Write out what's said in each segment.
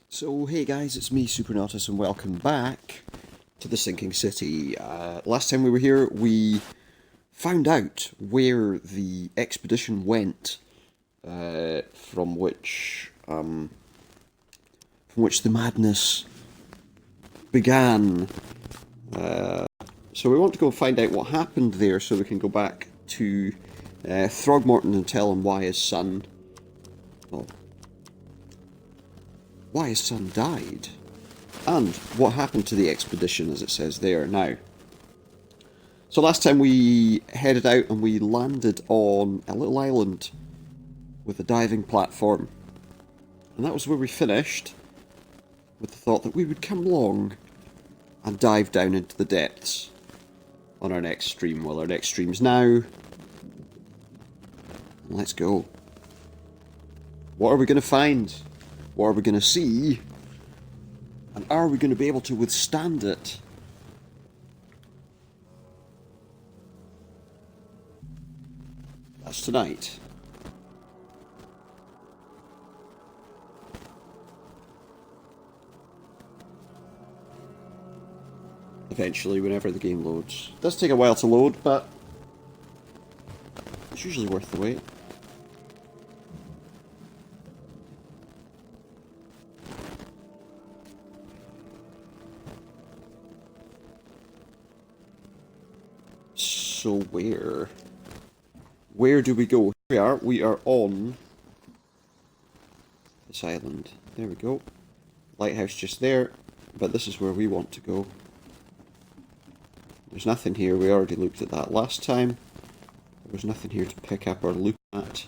So hey guys, it's me, Supernautus, and welcome back to the Sinking City. Last time we were here, we found out where the expedition went, from which the madness began. So we want to go find out what happened there, so we can go back to Throgmorton and tell him why his son, well, why his son died. And what happened to the expedition, as it says there now. So last time we headed out and we landed on a little island with a diving platform. And that was where we finished, with the thought that we would come along and dive down into the depths on our next stream. Well, our next stream's now. Let's go. What are we going to find? What are we going to see? And are we going to be able to withstand it? That's tonight. Eventually, whenever the game loads. It does take a while to load, but it's usually worth the wait. So where do we go? Here we are on this island. There we go. Lighthouse just there, but this is where we want to go. There's nothing here, we already looked at that last time. There was nothing here to pick up or look at.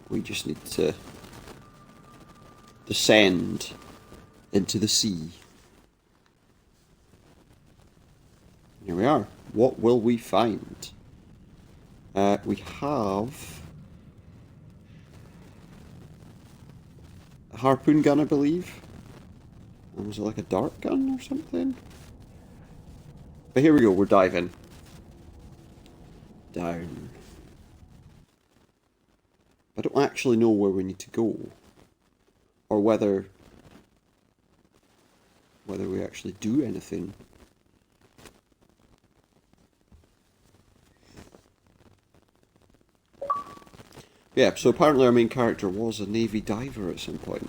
We just need to descend into the sea. Here we are. What will we find? We have a harpoon gun, I believe. And was it like a dart gun or something? But here we go, we're diving. Down. I don't actually know where we need to go. Or whether we actually do anything. Yeah, so apparently our main character was a Navy diver at some point.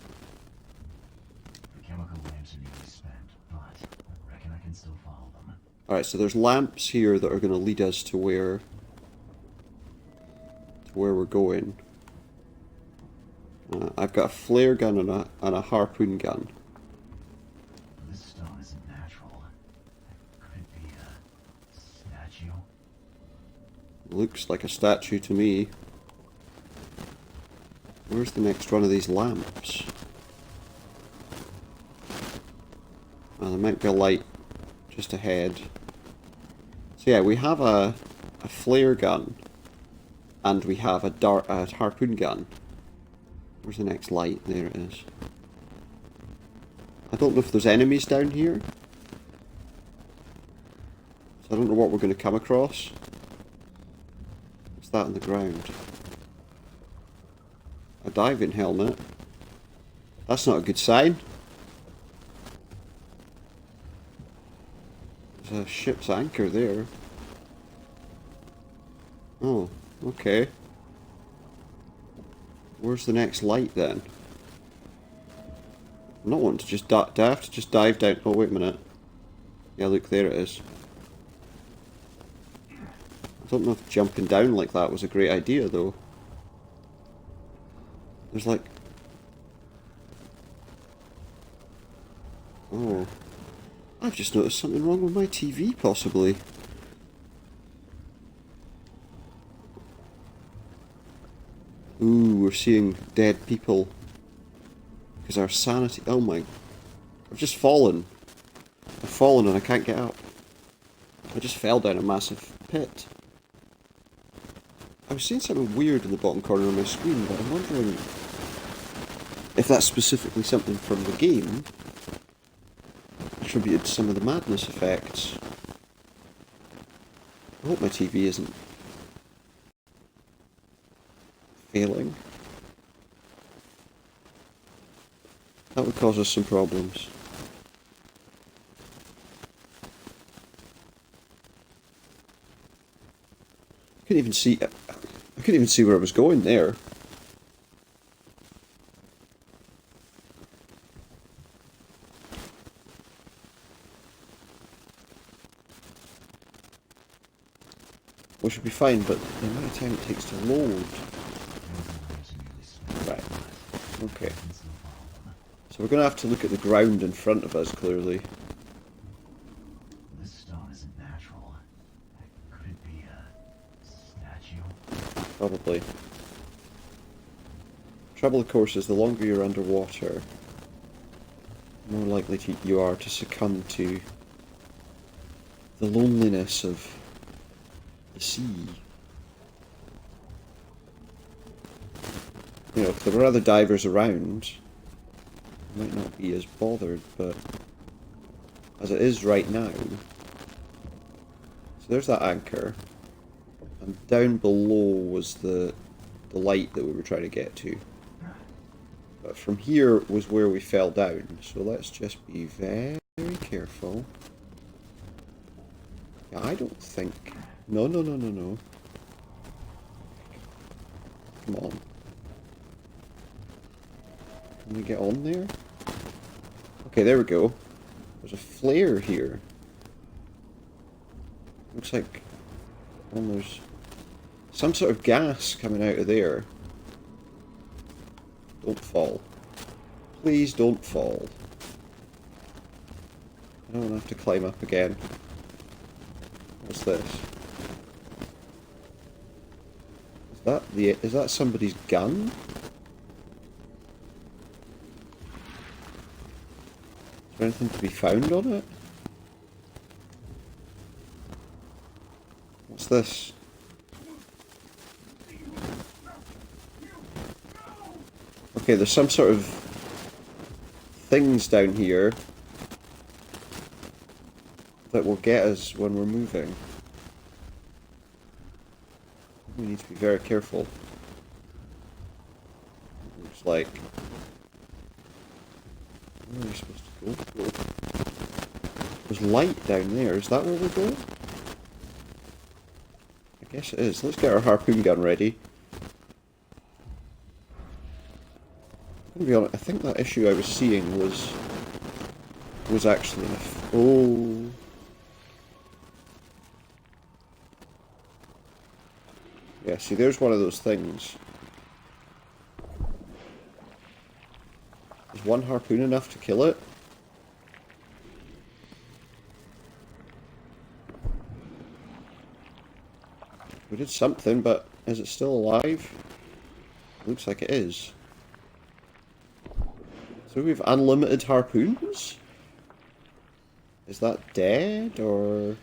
The chemical lamps are nearly spent, but I reckon I can still follow them. Alright, so there's lamps here that are going to lead us to where we're going. I've got a flare gun and a harpoon gun. This stone isn't natural. Could it be a statue? Looks like a statue to me. Where's the next one of these lamps? Oh, there might be a light just ahead. So yeah, we have a flare gun, and we have a harpoon gun. Where's the next light? There it is. I don't know if there's enemies down here, so I don't know what we're going to come across. What's that on the ground? A diving helmet. That's not a good sign. There's a ship's anchor there. Oh, okay. Where's the next light then? I'm not wanting to just do I have to just dive down? Oh, wait a minute. Yeah, look, there it is. I don't know if jumping down like that was a great idea, though. There's like... Oh. I've just noticed something wrong with my TV, possibly. Ooh, we're seeing dead people. Because our sanity... Oh my... I've just fallen. I've fallen and I can't get up. I just fell down a massive pit. I was seeing something weird in the bottom corner of my screen, but I'm wondering if that's specifically something from the game, attributed to some of the madness effects. I hope my TV isn't failing. That would cause us some problems. I couldn't even see. I couldn't even see where I was going there. We should be fine, but the amount of time it takes to load. Right. Okay. So we're going to have to look at the ground in front of us, clearly. This stone isn't natural. Could it be a statue? Probably. Trouble, of course, is the longer you're underwater, the more likely you are to succumb to the loneliness of the sea. You know, if there were other divers around, I might not be as bothered, but as it is right now. So there's that anchor, and down below was the light that we were trying to get to. But from here was where we fell down, so let's just be very careful. Yeah, I don't think... No. Come on. Can we get on there? Okay, there we go. There's a flare here. Looks like... Oh, there's some sort of gas coming out of there. Don't fall. Please don't fall. I don't have to climb up again. What's this? Is that somebody's gun? Is there anything to be found on it? What's this? Okay, there's some sort of things down here that will get us when we're moving. We need to be very careful. Looks like... Where are we supposed to go? There's light down there. Is that where we're going? I guess it is. Let's get our harpoon gun ready. I'm gonna be honest, I think that issue I was seeing was actually oh. Yeah, see, there's one of those things. Is one harpoon enough to kill it? We did something, but is it still alive? Looks like it is. So we have unlimited harpoons? Is that dead, or...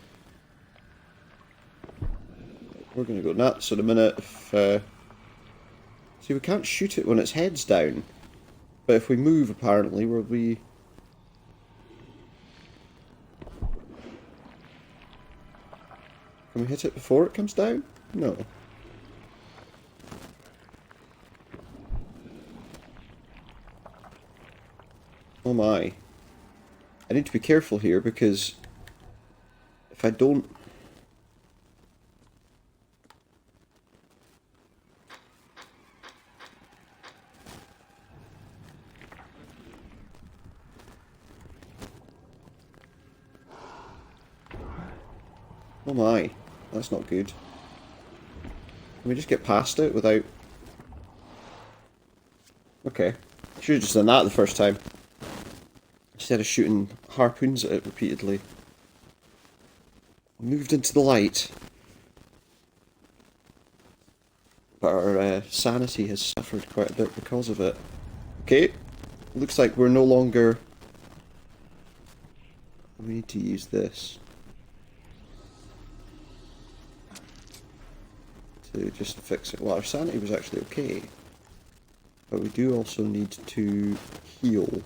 We're going to go nuts in a minute if... See, we can't shoot it when its head's down. But if we move, apparently, we'll be... Can we hit it before it comes down? No. Oh my. I need to be careful here because if I don't... Oh my, that's not good. Can we just get past it without... Okay. Should have just done that the first time. Instead of shooting harpoons at it repeatedly. Moved into the light. But our sanity has suffered quite a bit because of it. Okay. Looks like we're no longer... We need to use this. To just fix it. Well, our sanity was actually okay. But we do also need to heal.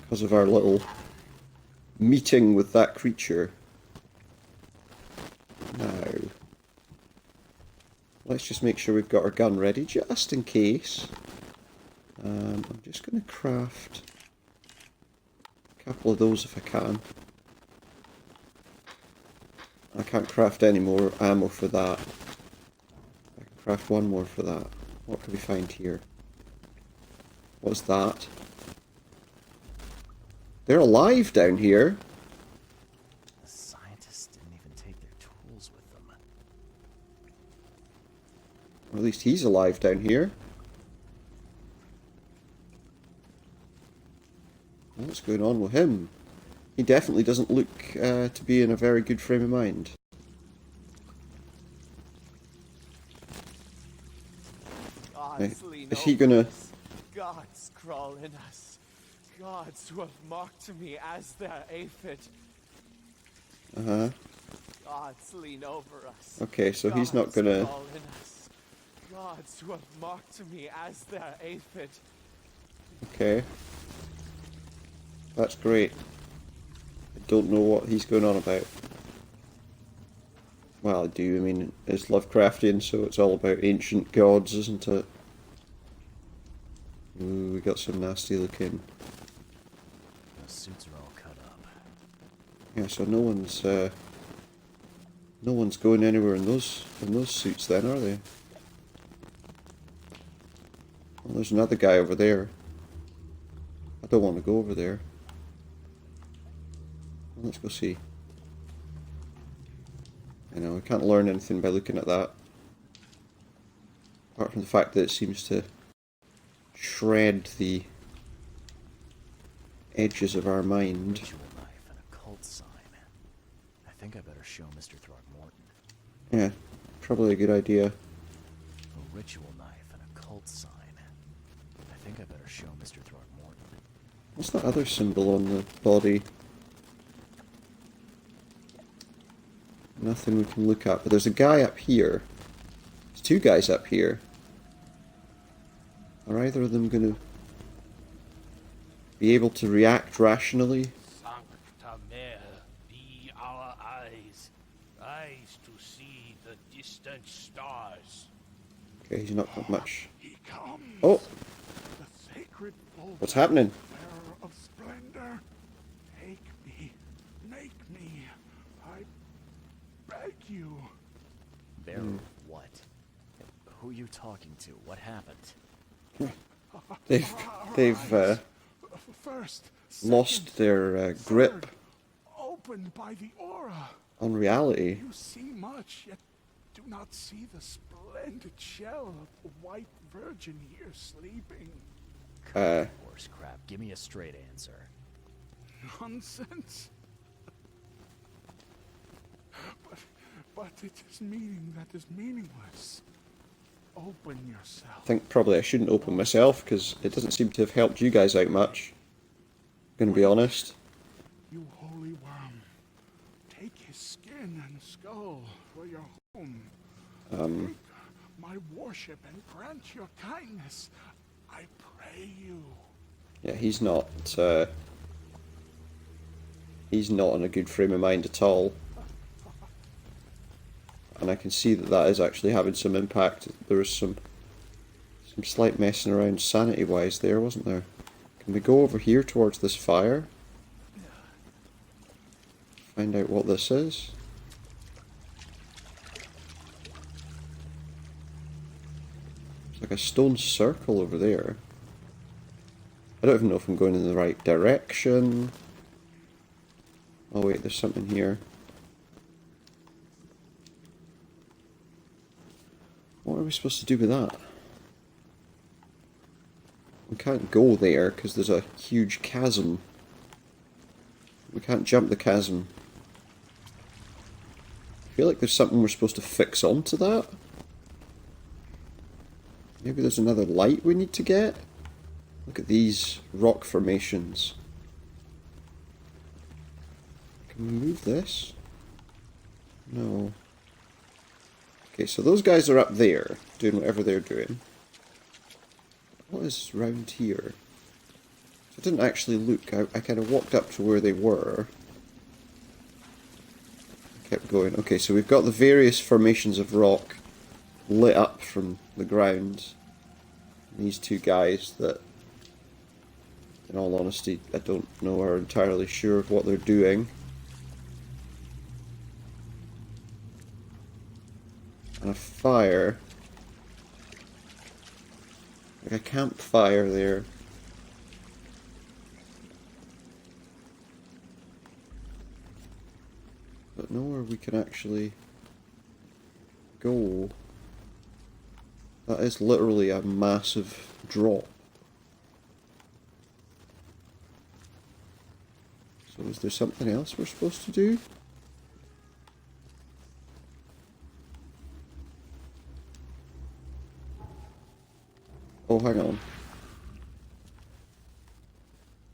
Because of our little meeting with that creature. Now, let's just make sure we've got our gun ready, just in case. I'm just going to craft a couple of those if I can. I can't craft any more ammo for that. I can craft one more for that. What can we find here? What's that? They're alive down here. The scientists didn't even take their tools with them. Or at least he's alive down here. What's going on with him? He definitely doesn't look to be in a very good frame of mind. Is he gonna... Gods crawl in us. Gods who have mocked me as their aphid. Uh-huh. Gods lean over us. Okay, so he's not gonna... Crawl in us. Gods who have mocked me as their aphid. Okay. That's great. I don't know what he's going on about. Well, I do. I mean, it's Lovecraftian, so it's all about ancient gods, isn't it? Ooh, we got some nasty looking... The suits are all cut up. Yeah, so no one's going anywhere in those suits then, are they? Well, there's another guy over there. I don't want to go over there. Well, let's go see. You know, I can't learn anything by looking at that. Apart from the fact that it seems to shred the edges of our mind. Ritual knife and a cult sign. I think I better show Mr. Throgmorton. Yeah, probably a good idea. A ritual knife and a cult sign. I think I better show Mr. Throgmorton. What's that other symbol on the body? Nothing we can look at, but there's a guy up here. There's two guys up here. Are either of them going to be able to react rationally? Sancta Mare, be our eyes, eyes to see the distant stars. Okay, he's not got much. He comes. Oh, The sacred bolt what's happening? bearer of splendor. Take me. Make me. I beg you. Bearer what? Who are you talking to? What happened? They've First, lost second, their grip third, opened by the aura. on reality. You see much, yet do not see the splendid shell of the white virgin here sleeping. Horse crap. Give me a straight answer. Nonsense. But it is meaning that is meaningless. Open yourself. I think probably I shouldn't open myself because it doesn't seem to have helped you guys out much. Gonna be honest. You holy worm, take his skin and skull for your home. Take my worship and grant your kindness. I pray you. Yeah, he's not in a good frame of mind at all. And I can see that that is actually having some impact. There was some slight messing around sanity-wise there, wasn't there? Can we go over here towards this fire? Find out what this is. It's like a stone circle over there. I don't even know if I'm going in the right direction. Oh wait, there's something here. What are we supposed to do with that? We can't go there because there's a huge chasm. We can't jump the chasm. I feel like there's something we're supposed to fix onto that. Maybe there's another light we need to get? Look at these rock formations. Can we move this? No. Okay, so those guys are up there, doing whatever they're doing. What is round here? So I didn't actually look. I kind of walked up to where they were. Kept going. Okay, so we've got the various formations of rock lit up from the ground. These two guys that, in all honesty, I don't know are entirely sure of what they're doing. And a fire. Like a campfire there. But nowhere we can actually go. That is literally a massive drop. So is there something else we're supposed to do? Oh, hang on.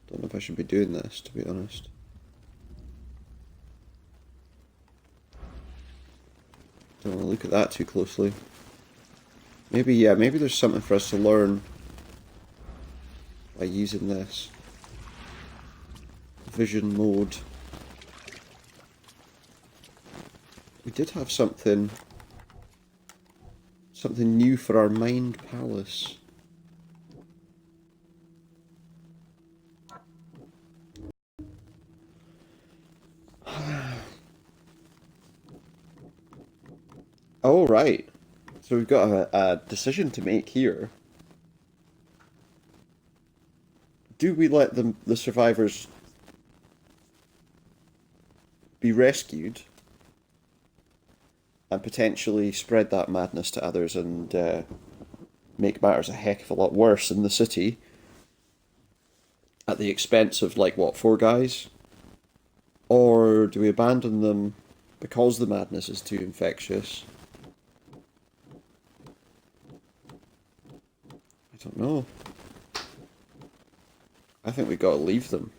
Don't know if I should be doing this, to be honest. Don't want to look at that too closely. Maybe, yeah, maybe there's something for us to learn by using this. Vision mode. We did have something new for our mind palace. Oh, right. So we've got a decision to make here. Do we let the survivors be rescued and potentially spread that madness to others and make matters a heck of a lot worse in the city at the expense of, like, what, 4 guys? Or do we abandon them because the madness is too infectious? I don't know. I think we gotta leave them.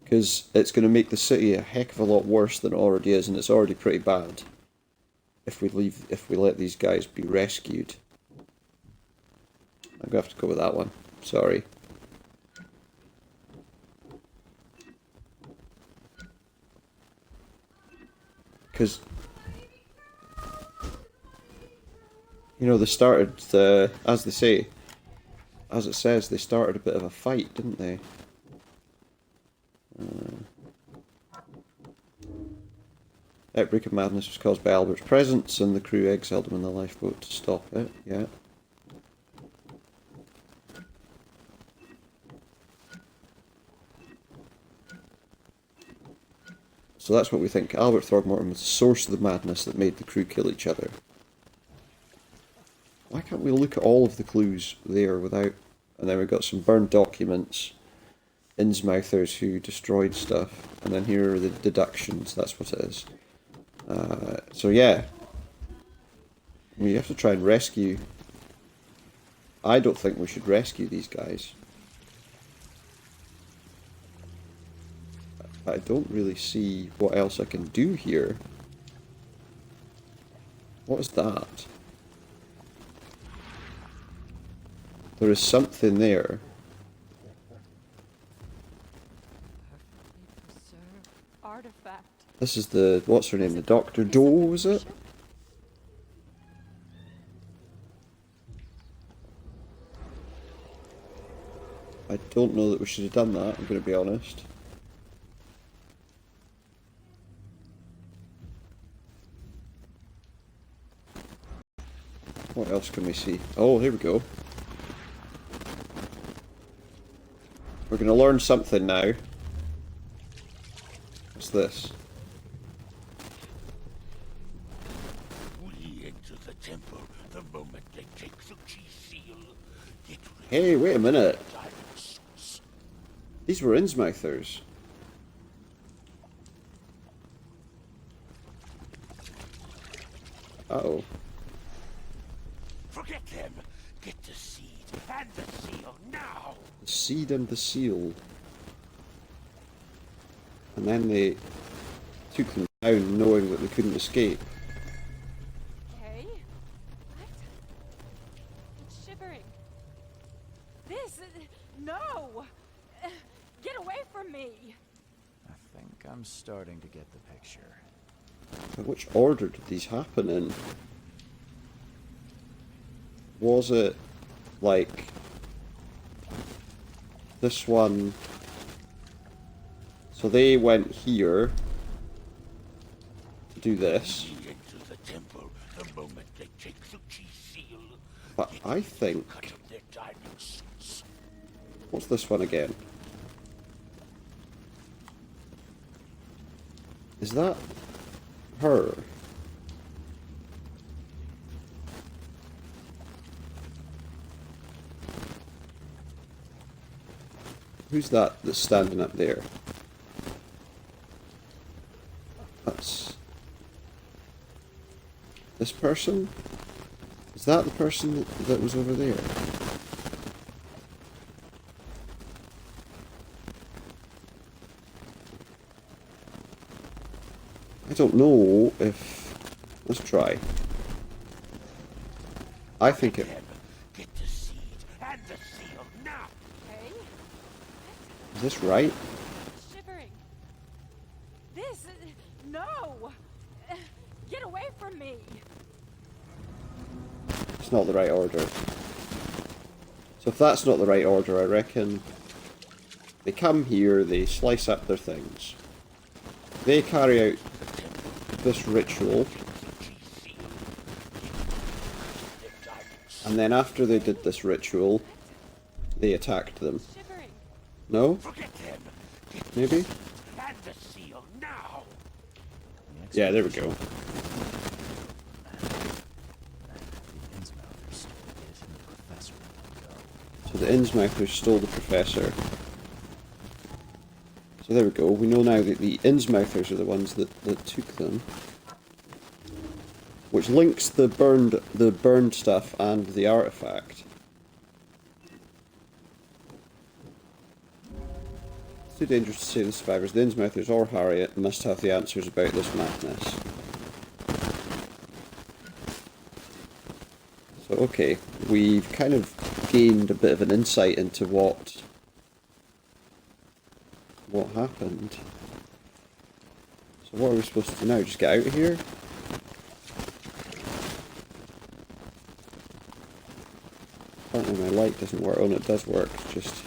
Because it's going to make the city a heck of a lot worse than it already is, and it's already pretty bad. If we let these guys be rescued. I'm going to have to go with that one. Sorry. Because, you know, they started, as they say, as it says, they started a bit of a fight, didn't they? Outbreak of madness was caused by Albert's presence, and the crew exiled him in the lifeboat to stop it. Yeah. So that's what we think. Albert Throgmorton was the source of the madness that made the crew kill each other. Why can't we look at all of the clues there without... And then we've got some burned documents, Innsmouthers who destroyed stuff, and then here are the deductions, that's what it is. So yeah, we have to try and rescue... I don't think we should rescue these guys. I don't really see what else I can do here. What is that? There is something there. Artifact. This is the, what's her name, the Dr. Doe, is it? I don't know that we should have done that, I'm going to be honest. What else can we see? Oh, here we go. We're going to learn something now. What's this? We enter the temple the moment they take the key seal. Get ready. Hey, wait a minute. Diamond source. These were Innsmouthers. Uh-oh. Forget them. Get the seed and the seal now. The seed and the seal. And then they took them down knowing that they couldn't escape. Okay. What? It's shivering. This... No! Get away from me! I think I'm starting to get the picture. Now, which order did these happen in? Was it like this one. So they went here to do this. Enter the temple the moment they take the key seal. But I think... Cut up their diving suits. What's this one again? Is that her? Who's that that's standing up there? That's... this person? Is that the person that was over there? I don't know if... let's try. I think it... Get the seed and the seal now. Okay. Is this right? It's shivering. This. No! Get away from me! It's not the right order. So if that's not the right order, I reckon they come here, they slice up their things. They carry out this ritual. And then after they did this ritual, they attacked them. Shivering. No? Forget them. Get Maybe? and the seal now. Yeah, there we go. So the Innsmouthers stole the professor. So there we go. We know now that the Innsmouthers are the ones that took them. Which links the burned stuff and the artifact. It's too dangerous to say the survivors. The Innsmouthers or Harriet must have the answers about this madness. So okay, we've kind of gained a bit of an insight into what happened. So what are we supposed to do now? Just get out of here? Apparently my light doesn't work. Oh no, it does work. It's just...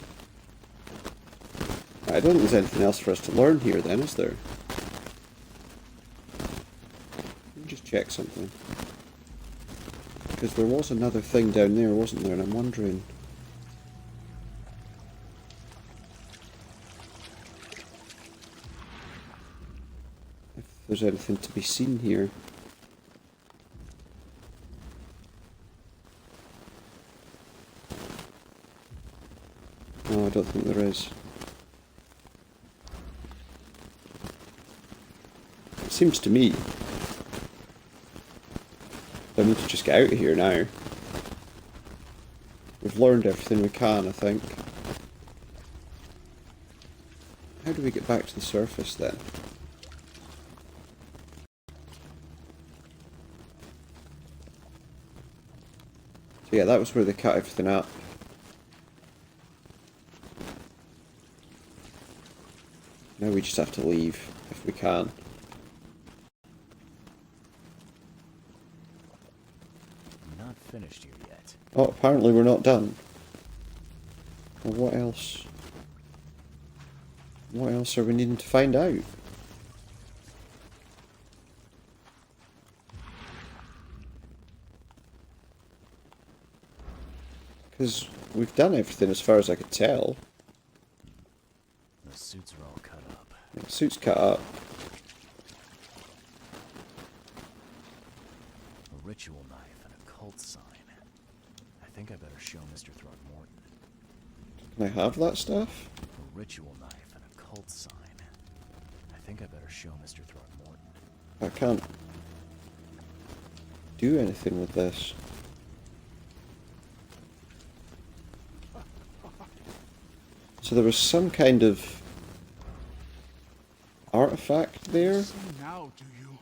I don't think there's anything else for us to learn here then, is there? Let me just check something. Because there was another thing down there, wasn't there? And I'm wondering... if there's anything to be seen here. No, I don't think there is. It seems to me I need to just get out of here now. We've learned everything we can, I think. How do we get back to the surface then? So yeah, that was where they cut everything up. Now we just have to leave, if we can. I'm not finished here yet. Oh, apparently we're not done. Well, what else? What else are we needing to find out? Because we've done everything as far as I could tell. The suits are all cut up. The suit's cut up. A ritual knife and a cult sign. I think I better show Mr. Throgmorton. Can I have that stuff? A ritual knife and a cult sign. I think I better show Mr. Throgmorton. I can't do anything with this. So there was some kind of artifact there? See now, do you?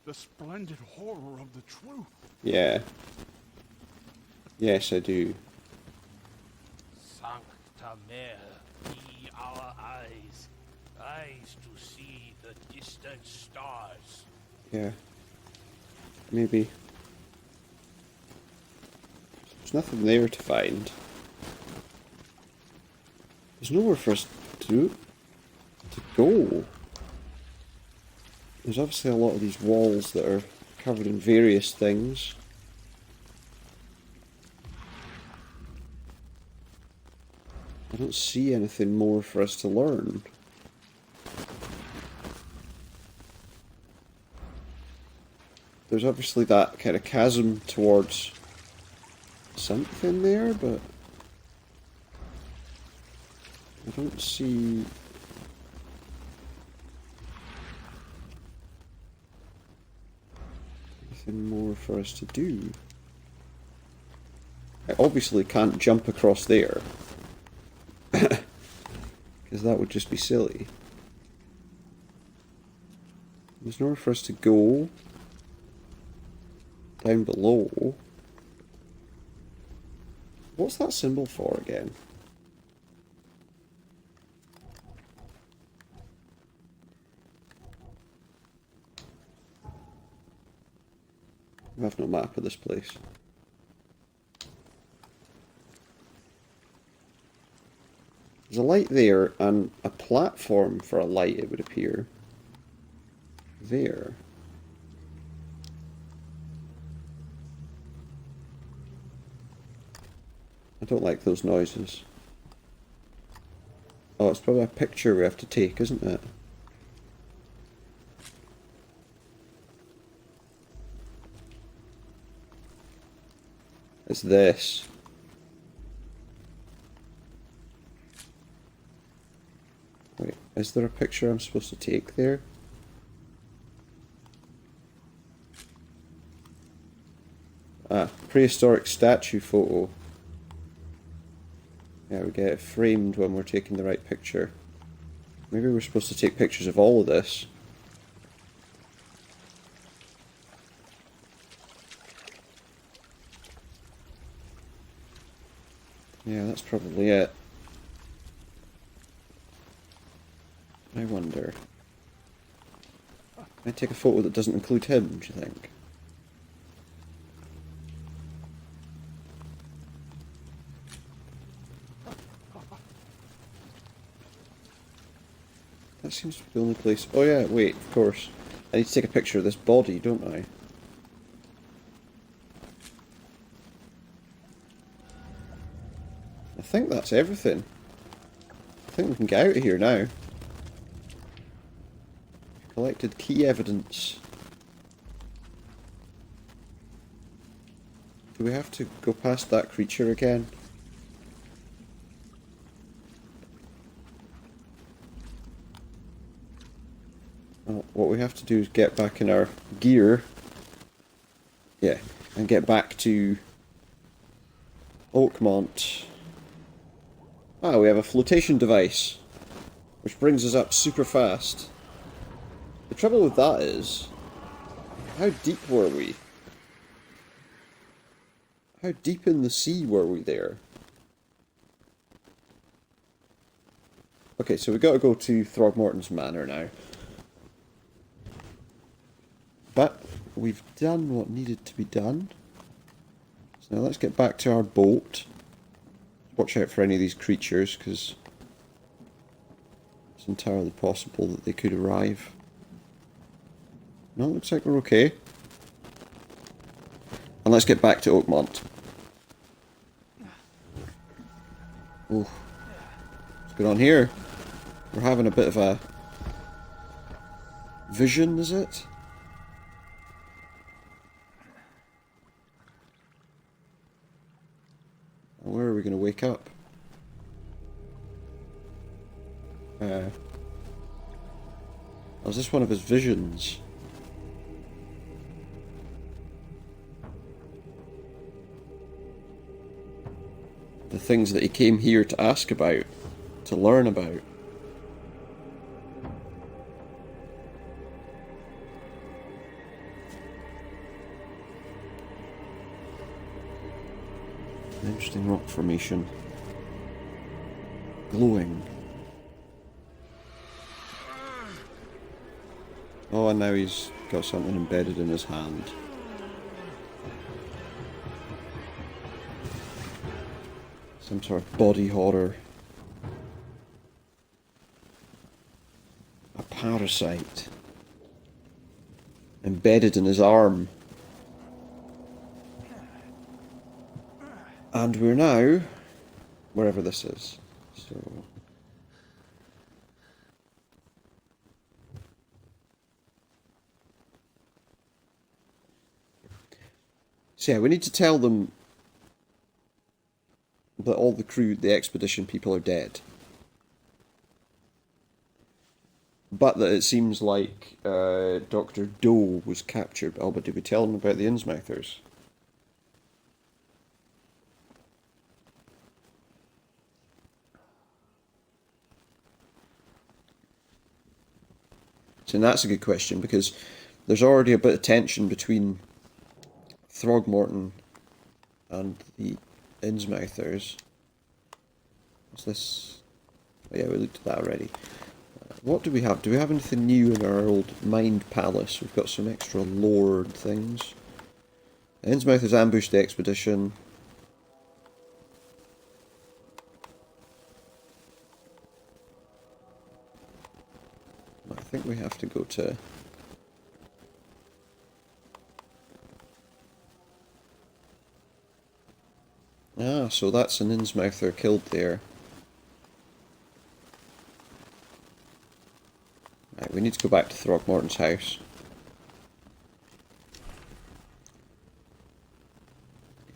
The splendid horror of the truth. Yeah. Yes, I do. Sancta Mare, be our eyes, eyes to see the distant stars. Yeah. Maybe. There's nothing there to find. There's nowhere for us to go. There's obviously a lot of these walls that are covered in various things. I don't see anything more for us to learn. There's obviously that kind of chasm towards something there, but I don't see anything more for us to do. I obviously can't jump across there, because that would just be silly. There's nowhere for us to go down below. What's that symbol for again? I have no map of this place. There's a light there and a platform for a light, it would appear. There. I don't like those noises. Oh, it's probably a picture we have to take, isn't it? It's this. Wait, is there a picture I'm supposed to take there? Ah, prehistoric statue photo. Yeah, we get it framed when we're taking the right picture. Maybe we're supposed to take pictures of all of this. Yeah, that's probably it. I wonder. Can I take a photo that doesn't include him, do you think? That seems to be the only place. Oh yeah, wait, of course. I need to take a picture of this body, don't I? I think that's everything. I think we can get out of here now. Collected key evidence. Do we have to go past that creature again? Well, what we have to do is get back in our gear. Yeah, and get back to Oakmont. Ah, we have a flotation device, which brings us up super fast. The trouble with that is, how deep were we? How deep in the sea were we there? Okay, so we got to go to Throgmorton's manor now. But we've done what needed to be done. So now let's get back to our boat. Watch out for any of these creatures, because it's entirely possible that they could arrive. No, it looks like we're okay. And let's get back to Oakmont. Oh, what's going on here? We're having a bit of a vision, is it? Where are we going to wake up? Was this one of his visions? The things that he came here to ask about, to learn about. An interesting rock formation. Glowing. Oh, and now he's got something embedded in his hand. Some sort of body horror. A parasite. Embedded in his arm. And we're now wherever this is. So yeah, we need to tell them that all the crew, the expedition people are dead. But that it seems like Dr. Doe was captured. Oh, but did we tell them about the Innsmouthers? So that's a good question, because there's already a bit of tension between Throgmorton and the Innsmouthers. What's this? Oh yeah, we looked at that already. What do we have? Do we have anything new in our old Mind Palace? We've got some extra lore and things. The Innsmouthers ambushed the expedition. I think we have to go to... Ah, so that's an Innsmouther killed there. Right, we need to go back to Throgmorton's house.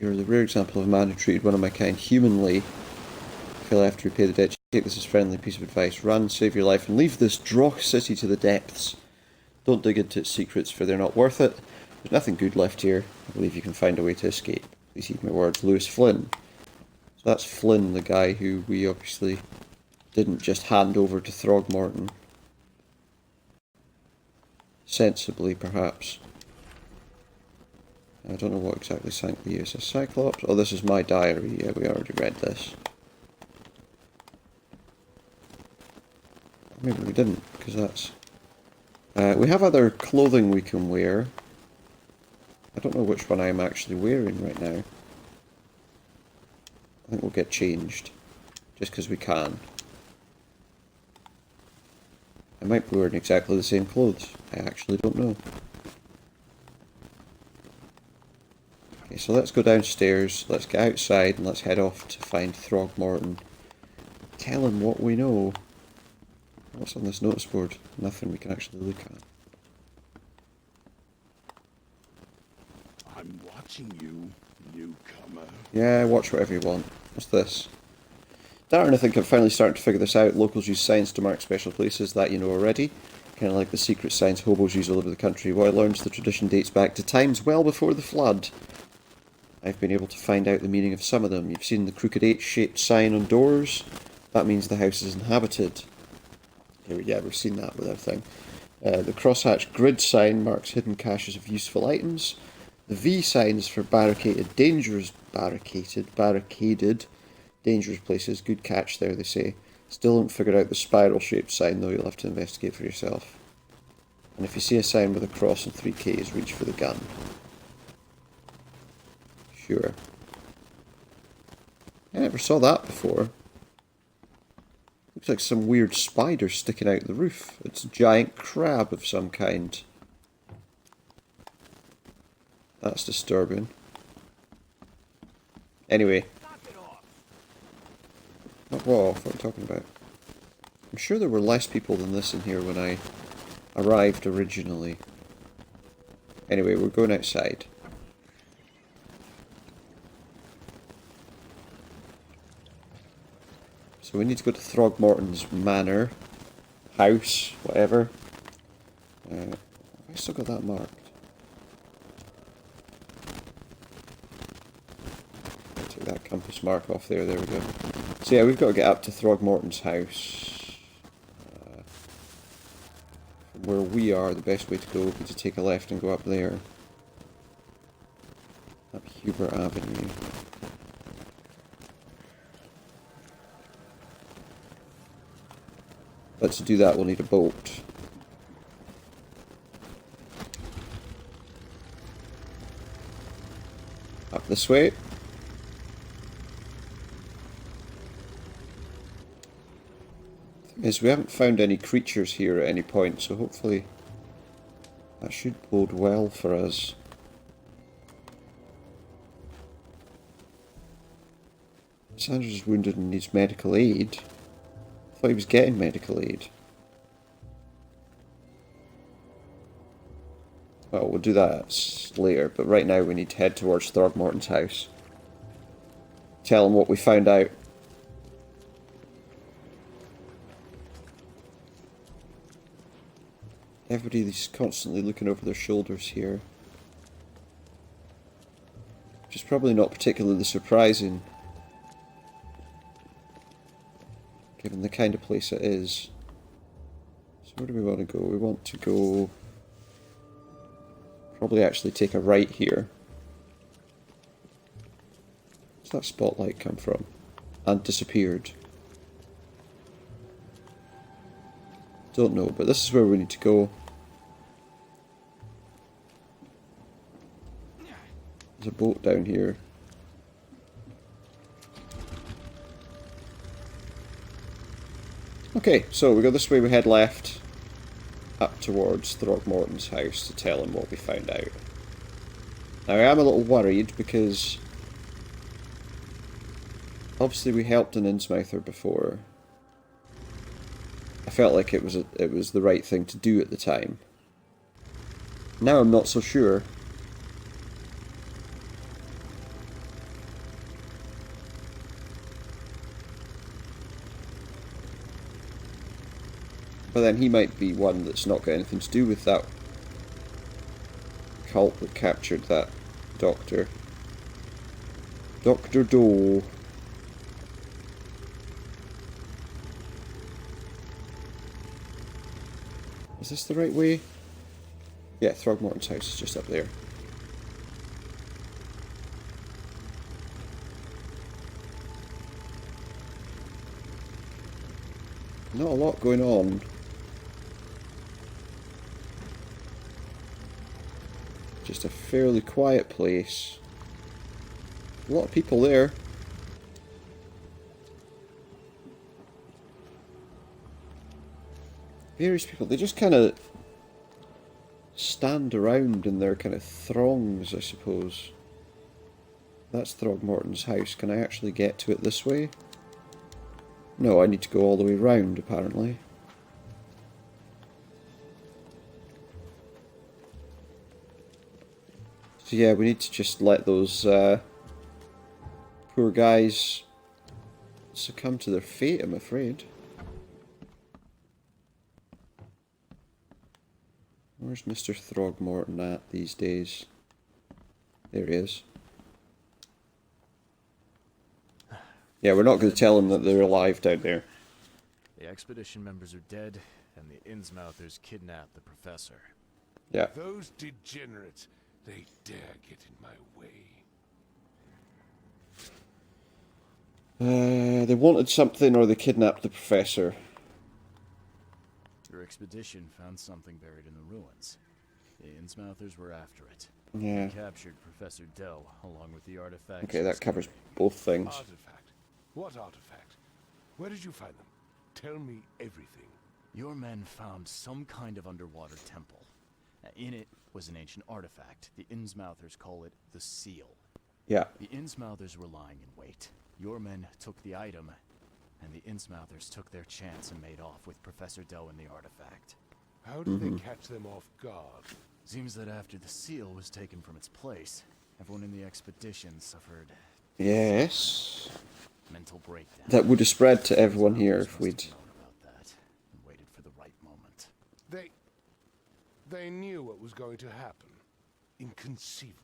You're the rare example of a man who treated one of my kind humanly. If I have to repay the debt, take this as a friendly piece of advice. Run, save your life, and leave this dross city to the depths. Don't dig into its secrets, for they're not worth it. There's nothing good left here. I believe you can find a way to escape. Please heed my words. Lewis Flynn. So that's Flynn, the guy who we obviously didn't just hand over to Throgmorton. Sensibly, perhaps. I don't know what exactly sank the USS Cyclops. Oh, this is my diary. Yeah, we already read this. Maybe we didn't, because that's... we have other clothing we can wear. I don't know which one I'm actually wearing right now. I think we'll get changed, just because we can. I might be wearing exactly the same clothes. I actually don't know. Okay, so let's go downstairs, let's get outside, and let's head off to find Throgmorton. Tell him what we know. What's on this notice board? Nothing we can actually look at. I'm watching you, newcomer. Yeah, watch whatever you want. What's this? Darren, I think I'm finally starting to figure this out. Locals use signs to mark special places, that you know already. Kind of like the secret signs hobos use all over the country. What I learned, the tradition dates back to times well before the flood. I've been able to find out the meaning of some of them. You've seen the crooked H-shaped sign on doors? That means the house is inhabited. Yeah, we've seen that with everything. The crosshatch grid sign marks hidden caches of useful items. The V sign is for barricaded, dangerous places. Good catch there, they say. Still haven't figured out the spiral-shaped sign, though. You'll have to investigate for yourself. And if you see a sign with a cross and 3 Ks, reach for the gun. Sure. I never saw that before. Looks like some weird spider sticking out the roof. It's a giant crab of some kind. That's disturbing. Anyway. Not what I'm talking about. I'm sure there were less people than this in here when I arrived originally. Anyway, we're going outside. So we need to go to Throgmorton's manor, house, whatever. Have I still got that marked? I'll take that compass mark off there, there we go. So yeah, we've got to get up to Throgmorton's house. From where we are, the best way to go would be to take a left and go up there. Up Hubert Avenue. But to do that, we'll need a boat. Up this way. Is we haven't found any creatures here at any point, so hopefully that should bode well for us. Sandra's wounded and needs medical aid. I thought he was getting medical aid. Well, we'll do that later, but right now we need to head towards Throgmorton's house. Tell him what we found out. Everybody's constantly looking over their shoulders here. Which is probably not particularly surprising, given the kind of place it is. So where do we want to go? We want to go... probably actually take a right here. Where's that spotlight come from? And disappeared. Don't know, but this is where we need to go. There's a boat down here. Okay, so we go this way, we head left. Up towards Throgmorton's house to tell him what we found out. Now I am a little worried because obviously we helped an Innsmouther before. I felt like it was the right thing to do at the time. Now I'm not so sure. But then he might be one that's not got anything to do with that cult that captured that doctor. Dr. Doe. Is this the right way? Yeah, Throgmorton's house is just up there. Not a lot going on. Just a fairly quiet place. A lot of people there. Various people, they just kind of stand around in their kind of throngs, I suppose. That's Throgmorton's house. Can I actually get to it this way? No, I need to go all the way round, apparently. So yeah, we need to just let those poor guys succumb to their fate, I'm afraid. Where's Mr. Throgmorton at these days? There he is. Yeah, we're not going to tell him that they're alive down there. The expedition members are dead, and the Innsmouthers kidnapped the professor. Yeah. Those degenerates, they dare get in my way. They wanted something or they kidnapped the professor. Your expedition found something buried in the ruins. The Innsmouthers were after it. Yeah. They captured Professor Dell, along with the artifact. Okay, that covers both things. Artifact? What artifact? Where did you find them? Tell me everything. Your men found some kind of underwater temple. In it was an ancient artifact. The Innsmouthers call it the Seal. Yeah. The Innsmouthers were lying in wait. Your men took the item, and the Innsmouthers took their chance and made off with Professor Dell and the artifact. How did they catch them off guard? Seems that after the seal was taken from its place, everyone in the expedition suffered Yes. mental breakdown. That would have spread to everyone here if we'd... Must have known about that and waited for the right moment. They knew what was going to happen. Inconceivable.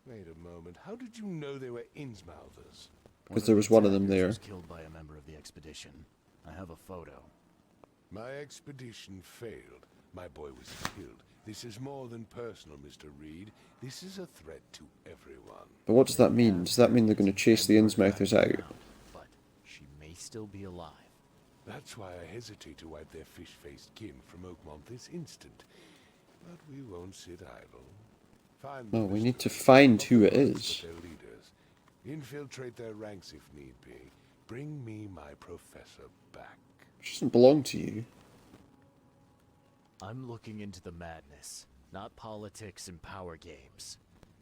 Wait a moment. How did you know they were Innsmouthers? Because there was one of them attackers there. was killed by a member of the expedition. I have a photo. My expedition failed. My boy was killed. This is more than personal, Mr. Reed. This is a threat to everyone. But what does that mean? Does that mean they're going to chase the Innsmouthers out? But she may still be alive. That's why I hesitate to wipe their fish-faced kin from Oakmont this instant. But we won't sit idle. Find No, them, we Mr. need to Reed. find who it Authorize is. their leaders. Infiltrate their ranks if need be. Bring me my professor back. Which doesn't belong to you. I'm looking into the madness, not politics and power games.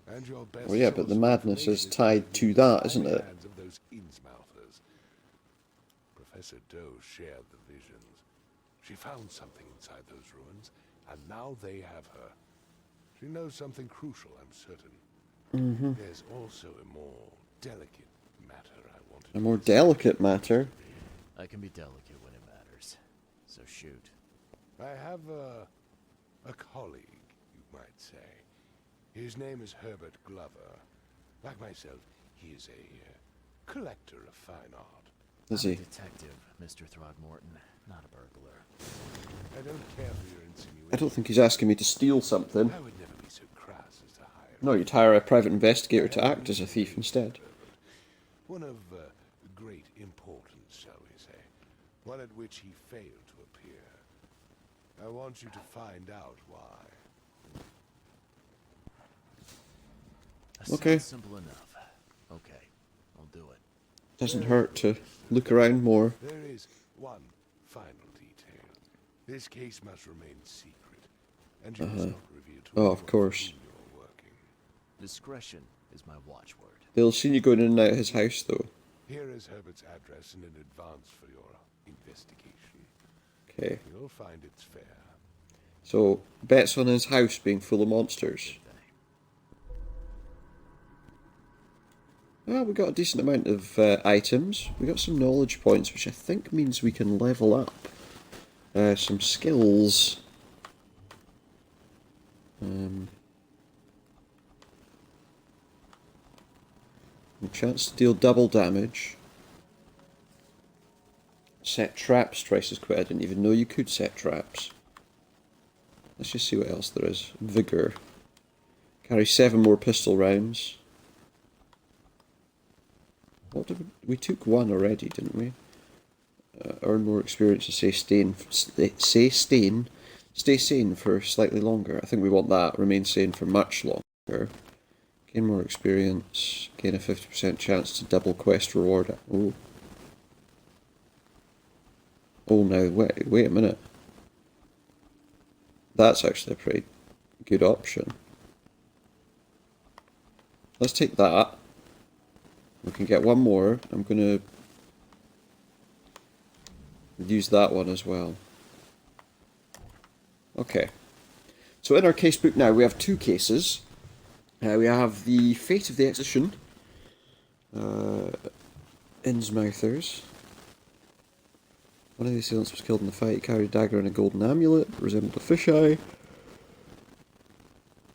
And your best Well, yeah, but source the of madness is information tied to the that, isn't slimy it? hands of those Innsmouthers. Professor Doe shared the visions. She found something inside those ruins, and now they have her. She knows something crucial, I'm certain. There's also a more delicate matter I wanted A to more discuss. delicate matter. I can be delicate when it matters. So shoot. I have a colleague, you might say. His name is Herbert Glover. Like myself, he is a collector of fine art. Is I'm a he? detective, Mr. Throgmorton, not a burglar. I don't care for your insinuations. I don't think he's asking me to steal something. I would never be so crass as to hire. No, you'd hire a private investigator to act as a thief instead. One of great importance, shall we say. One at which he failed to appear. I want you to find out why. That Okay. sounds simple enough. Okay, I'll do it. Doesn't hurt to look around more. There is one final detail. This case must remain secret, and you must not reveal to Oh, anyone of for course. whom you're working. Discretion is my watchword. They'll have seen you going in and out of his house, though. Here is Herbert's address and in advance for your investigation. Okay. You'll find it's fair. So, bets on his house being full of monsters. Well, we got a decent amount of items. We got some knowledge points, which I think means we can level up some skills. A chance to deal double damage. Set traps twice as quick. I didn't even know you could set traps. Let's just see what else there is. Vigor. Carry 7 more pistol rounds. What did we took 1 already, didn't we? Earn more experience and stay sane for slightly longer. I think we want that. Remain sane for much longer. Gain more experience. Gain a 50% chance to double quest reward. Oh. Oh, now wait a minute. That's actually a pretty good option. Let's take that. We can get 1 more. I'm going to use that one as well. Okay. So in our casebook now, we have 2 cases. We have the Fate of the Execution. Innsmouthers. One of the assailants was killed in the fight. Carried a dagger and a golden amulet. Resembled a fisheye.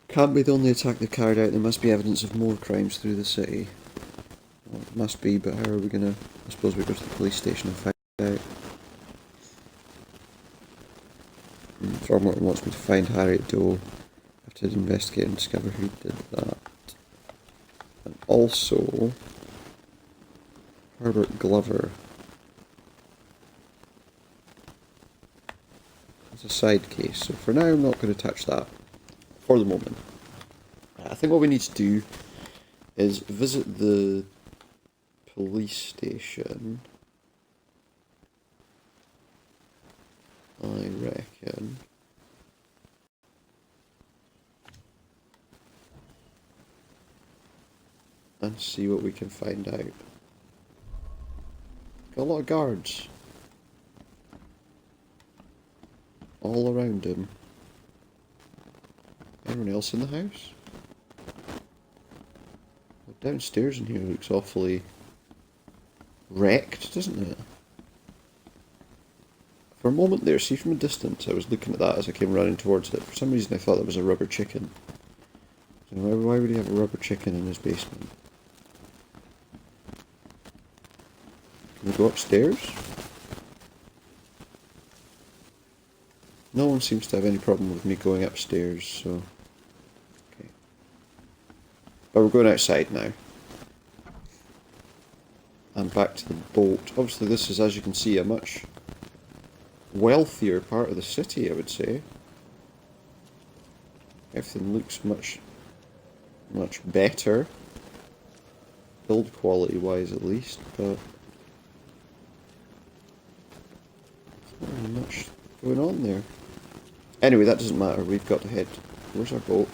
Can't be the only attack they've carried out. There must be evidence of more crimes through the city. Well, it must be, but how are we gonna... I suppose we go to the police station and find out. Throgmorton wants me to find Harriet Doe. I have to investigate and discover who did that. And also... Herbert Glover. It's a side case, so for now I'm not going to touch that. For the moment. I think what we need to do is visit the police station. I reckon. And see what we can find out. Got a lot of guards. All around him. Anyone else in the house? Well, downstairs in here looks awfully wrecked, doesn't it? For a moment there, see from a distance, I was looking at that as I came running towards it. For some reason I thought that was a rubber chicken. So why would he have a rubber chicken in his basement? Can we go upstairs? No one seems to have any problem with me going upstairs, so... Okay. But we're going outside now. And back to the boat. Obviously this is, as you can see, a much wealthier part of the city, I would say. Everything looks much better. Build quality wise at least, but... much going on there. Anyway, that doesn't matter. We've got to head. Where's our boat?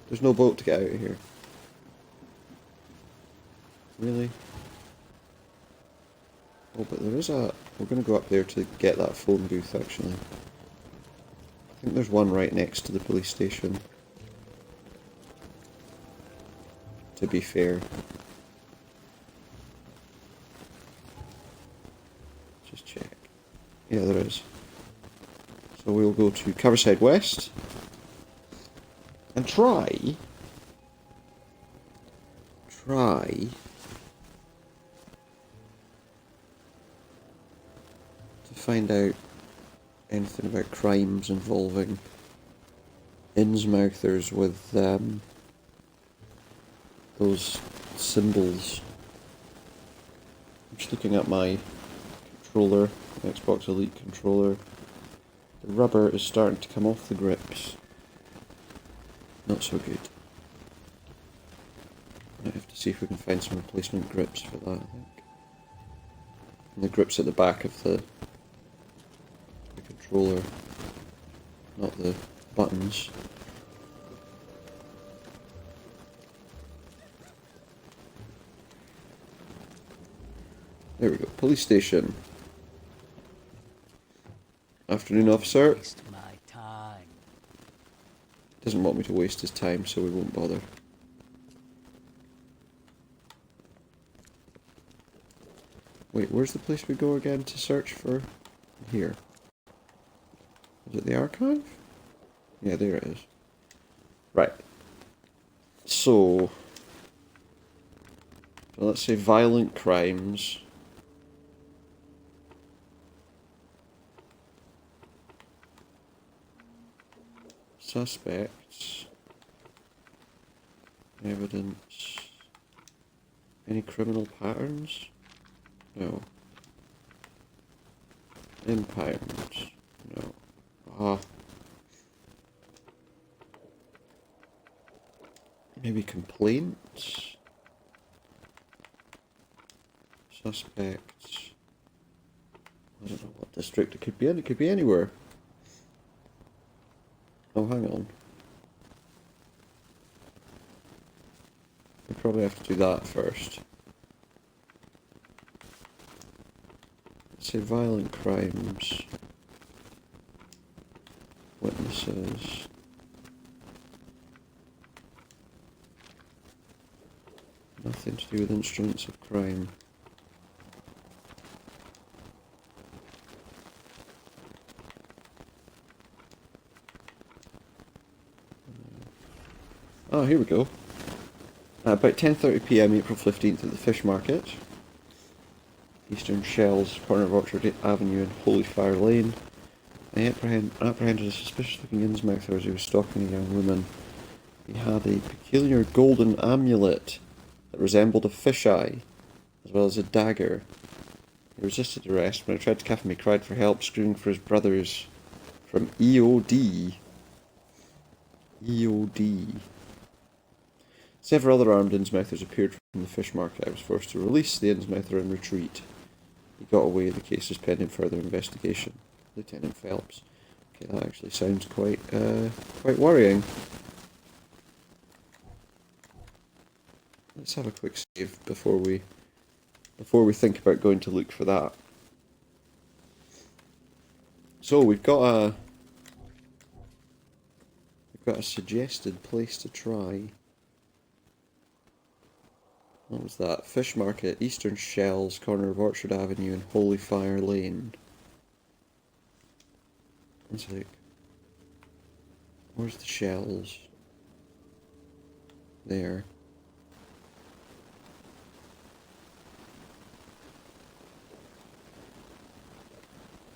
There's no boat to get out of here. Really? Oh, but there is a... We're going to go up there to get that phone booth, actually. I think there's one right next to the police station. To be fair. Just check. Yeah, there is. So we'll go to Caverside West. And try to find out anything about crimes involving Innsmouthers with those symbols. I'm just looking at my controller, Xbox Elite controller. The rubber is starting to come off the grips. Not so good. Might have to see if we can find some replacement grips for that, I think. And the grips at the back of the controller, not the buttons. There we go. Police station. Afternoon, officer. Waste my time. Doesn't want me to waste his time, so we won't bother. Wait, where's the place we go again to search for? Here. Is it the archive? Yeah, there it is. Right. So let's say violent crimes. Suspects. Evidence. Any criminal patterns? No. Impounds? No. Ah. Maybe complaints? Suspects? I don't know what district it could be in. It could be anywhere. Oh, hang on. We probably have to do that first. Let's say violent crimes. Witnesses. Nothing to do with instruments of crime. Oh, here we go. About 10:30 PM, April 15th, at the fish market. Eastern Shells, corner of Orchard Avenue and Holy Fire Lane. They apprehended a suspicious-looking Innsmouther as he was stalking a young woman. He had a peculiar golden amulet that resembled a fisheye, as well as a dagger. He resisted arrest. When I tried to cuff him, he cried for help, screaming for his brothers. From EOD. EOD. Several other armed Innsmouthers appeared from the fish market. I was forced to release the Innsmouther and retreat. He got away. The case is pending further investigation. Lieutenant Phelps. Okay, that actually sounds quite worrying. Let's have a quick save before we think about going to look for that. So we've got a suggested place to try. What was that? Fish Market, Eastern Shells, corner of Orchard Avenue and Holy Fire Lane. Let's look. Where's the shells? There.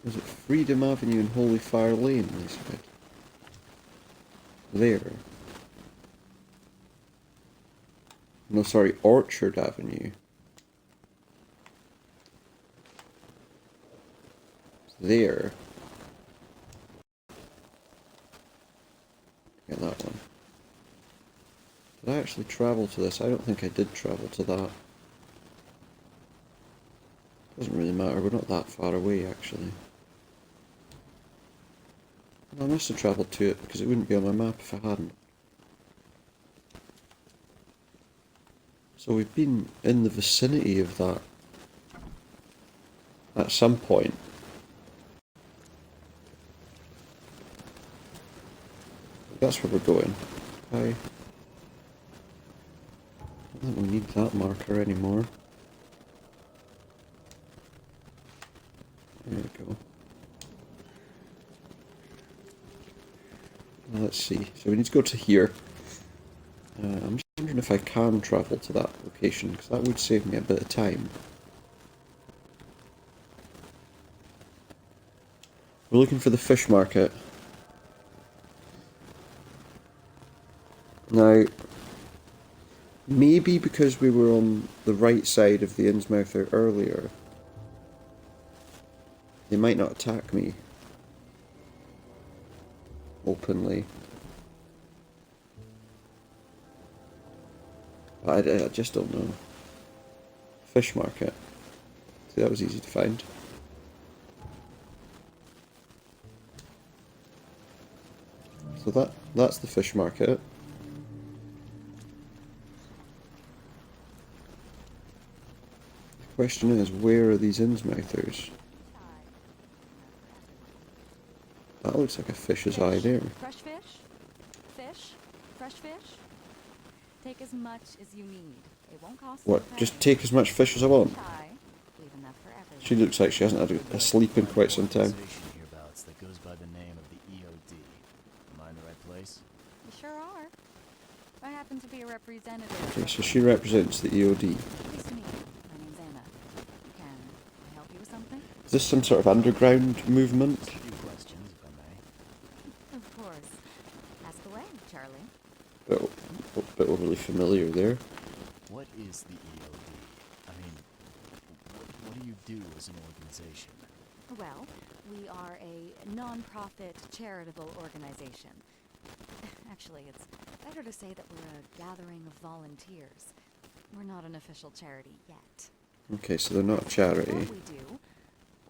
Is it Freedom Avenue and Holy Fire Lane, they said? There. No, sorry, Orchard Avenue. There. Get that one. Did I actually travel to this? I don't think I did travel to that. Doesn't really matter, we're not that far away actually. I must have travelled to it because it wouldn't be on my map if I hadn't. So we've been in the vicinity of that at some point. That's where we're going. I don't think we need that marker anymore. There we go. Now let's see. So we need to go to here. I'm just wondering if I can travel to that location, because that would save me a bit of time. We're looking for the fish market. Now, maybe because we were on the right side of the Innsmouther earlier, they might not attack me openly. But I just don't know. Fish market. See, that was easy to find. So that's the fish market. The question is, where are these Innsmouthers? That looks like a fish's eye there. Fresh fish? Fish? Fresh fish? Take as much as you need. It won't cost What, you a just penny. take as much fish as I want? Try. Leave enough for everyone. She looks like she hasn't had a sleep in quite some time. Organization hereabouts that goes by the name of the EOD. Am I in the right place? You sure are. I happen to be a representative. Okay, so she represents the EOD. Pleased to meet you. My name's Anna. Can I help you with something? Is this some sort of underground movement? A few questions, if I may. Of course. Ask away, Charlie. Bit overly familiar there. What is the EOD? I mean, what do you do as an organization? Well, we are a non-profit charitable organization. Actually, it's better to say that we're a gathering of volunteers. We're not an official charity yet. Okay, so they're not a charity. What we do,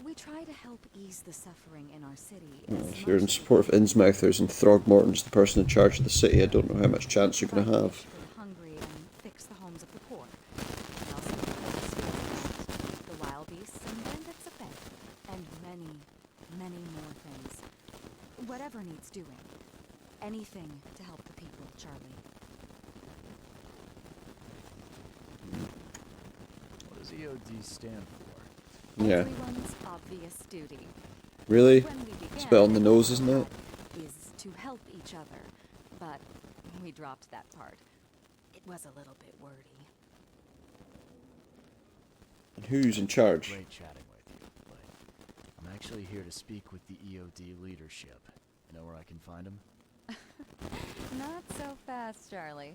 we try to help ease the suffering in our city. If you're in support of Innsmouthers and Throgmorton's the person in charge of the city, I don't know how much chance you're going to have. The hungry and fix the homes of the poor. We also help the wild beasts and bandits of bay, and many, many more things. Whatever needs doing. Anything to help the people, Charlie. What does EOD stand for? Yeah. Everyone's obvious duty. Really? When we began, It's a bit on the nose, isn't it? Is to help each other, but we dropped that part. It was a little bit wordy. And who's in charge? Great chatting with you, but I'm actually here to speak with the EOD leadership. You know where I can find them? Not so fast, Charlie.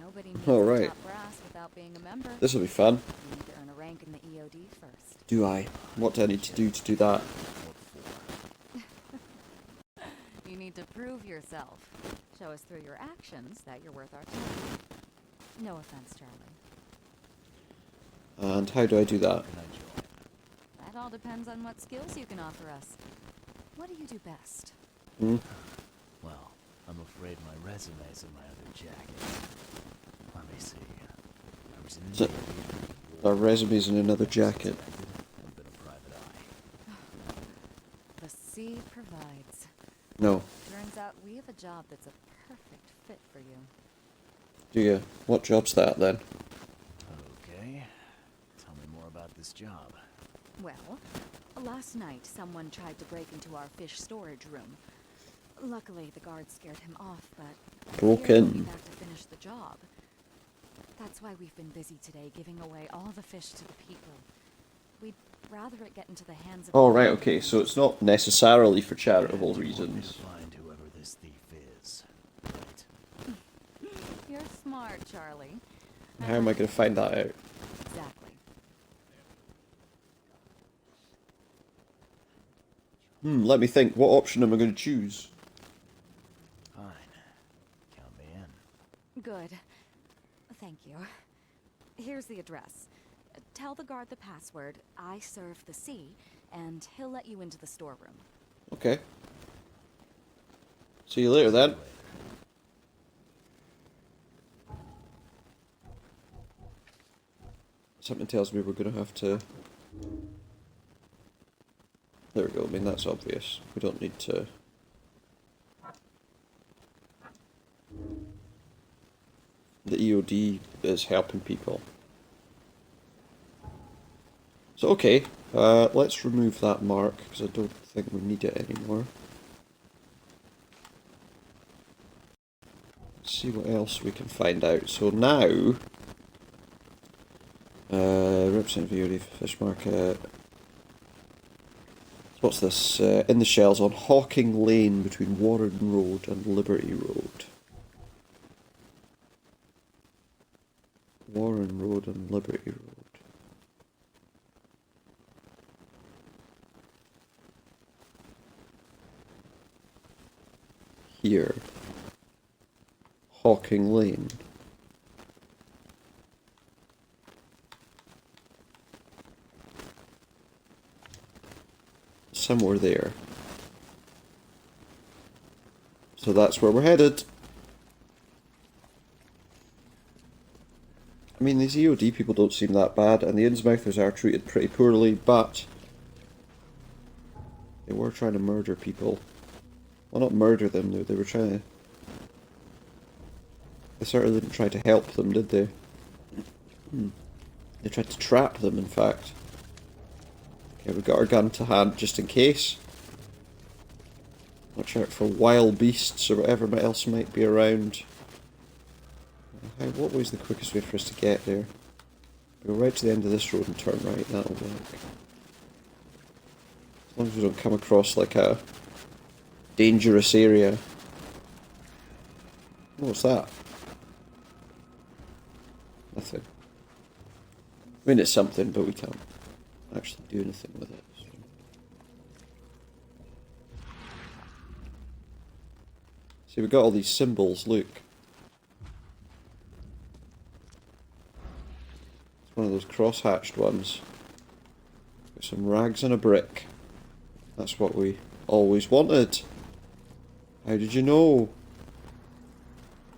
Nobody needs All the right. top brass without being a member. This will be fun. You need to earn a rank in the EOD first. Do I? What do I need to do that? What for? You need to prove yourself. Show us through your actions that you're worth our time. No offense, Charlie. And how do I do that? Can I join? That all depends on what skills you can offer us. What do you do best? Hmm? Well, I'm afraid my resume's in my other jacket. Let me see. I was in Is the it- Navy, Our resume's in another jacket. and been a private eye. The sea provides. No. Turns out we have a job that's a perfect fit for you. Do you? What job's that then? Okay. Tell me more about this job. Well, last night someone tried to break into our fish storage room. Luckily, the guards scared him off, but Broke we'll be in. back to finish the job. That's why we've been busy today, giving away all the fish to the people. We'd rather it get into the hands of. Oh, right, okay, so it's not necessarily for charitable You want me reasons. to find whoever this thief is. Right. You're smart, Charlie. How am I going to find that out? Exactly. Let me think. What option am I going to choose? Fine. Count me in. Good. Thank you. Here's the address. tell the guard the password. I serve the sea, and he'll let you into the storeroom. Okay. See you later then. Something tells me we're going to have to... There we go, I mean that's obvious. We don't need to... The EOD is helping people. So okay, let's remove that mark, because I don't think we need it anymore. Let's see what else we can find out. So now... represent VOD fish market. What's this? In the shells on Hawking Lane between Warren Road and Liberty Road. Warren Road and Liberty Road. Here. Hawking Lane. Somewhere there. So that's where we're headed. I mean, these EOD people don't seem that bad, and the Innsmouthers are treated pretty poorly, but they were trying to murder people. Well, not murder them, though. They were trying to... They certainly didn't try to help them, did they? They tried to trap them, in fact. Okay, we've got our gun to hand, just in case. Watch out for wild beasts or whatever else might be around. What was the quickest way for us to get there? Go right to the end of this road and turn right, that'll work. As long as we don't come across like a dangerous area. What's that? Nothing. I mean, it's something, but we can't actually do anything with it. So. See, we've got all these symbols, look. It's one of those cross-hatched ones. Got some rags and a brick. That's what we always wanted. How did you know?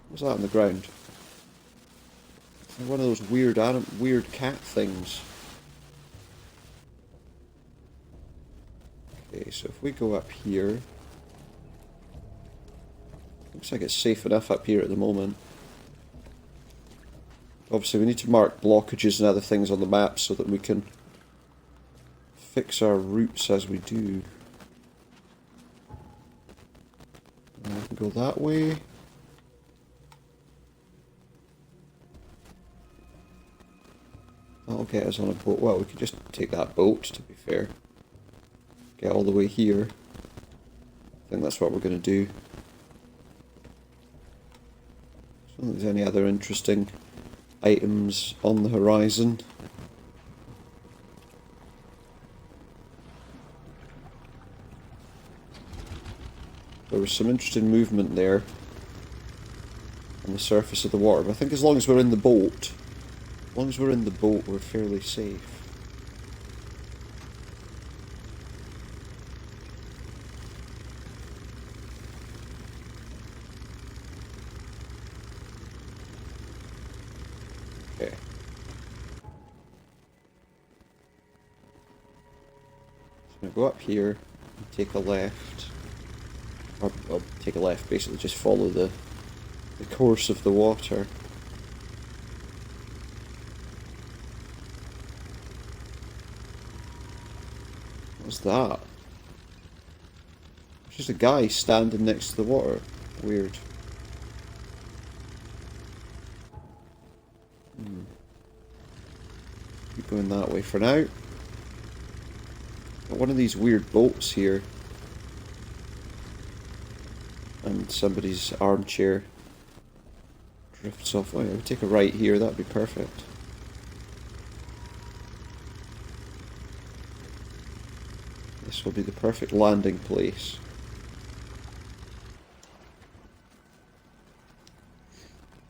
What's that on the ground? One of those weird cat things. Okay, so if we go up here... Looks like it's safe enough up here at the moment. Obviously we need to mark blockages and other things on the map so that we can fix our routes as we do. And we can go that way. That'll get us on a boat. Well, we could just take that boat, to be fair. Get all the way here. I think that's what we're going to do. I don't think there's any other interesting items on the horizon. There was some interesting movement there on the surface of the water, but I think as long as we're in the boat, we're fairly safe. Okay. So I'm going to go up here and take a left. Or, well, take a left, basically just follow the course of the water. What's that? It's just a guy standing next to the water. Weird. Keep going that way for now. Got one of these weird boats here. And somebody's armchair drifts off. Oh yeah, we take a right here, that'd be perfect. This will be the perfect landing place.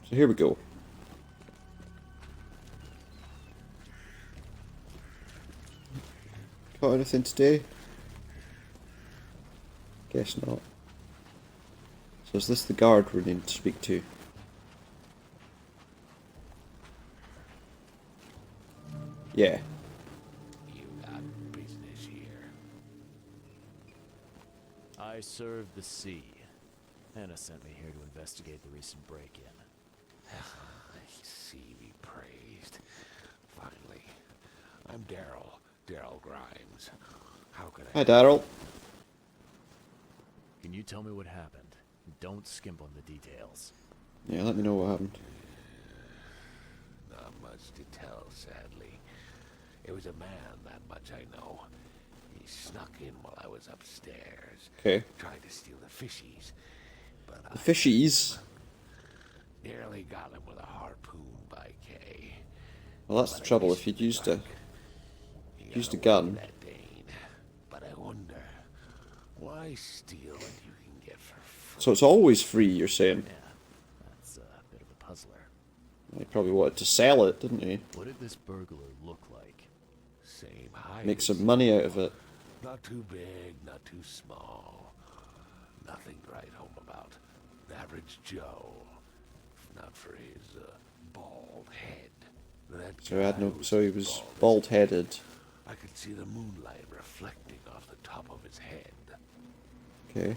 So here we go. Got anything today? Guess not. So is this the guard we need to speak to? Yeah. You got business here. I serve the sea. Hannah sent me here to investigate the recent break-in. Sea be praised. Finally. I'm Daryl Grimes. How can I... Hi, Daryl. Can you tell me what happened? Don't skimp on the details. Yeah, let me know what happened. Not much to tell, sadly. It was a man, that much I know. He snuck in while I was upstairs. Okay. Tried to steal the fishies. But The fishies? nearly got him with a harpoon by Kay. Well, that's the trouble. If you'd used a gun. That Dane. But I wonder, why steal what you can get for free? So it's always free, you're saying? Yeah, that's a bit of a puzzler. He probably wanted to sell it, didn't he? What did this burglar look like? Same height. Make some money out of it. Not too big, not too small. Nothing to write home about. An average Joe. If not for his bald head. That So, guy so he was bald-headed. I could see the moonlight reflecting off the top of his head. Okay.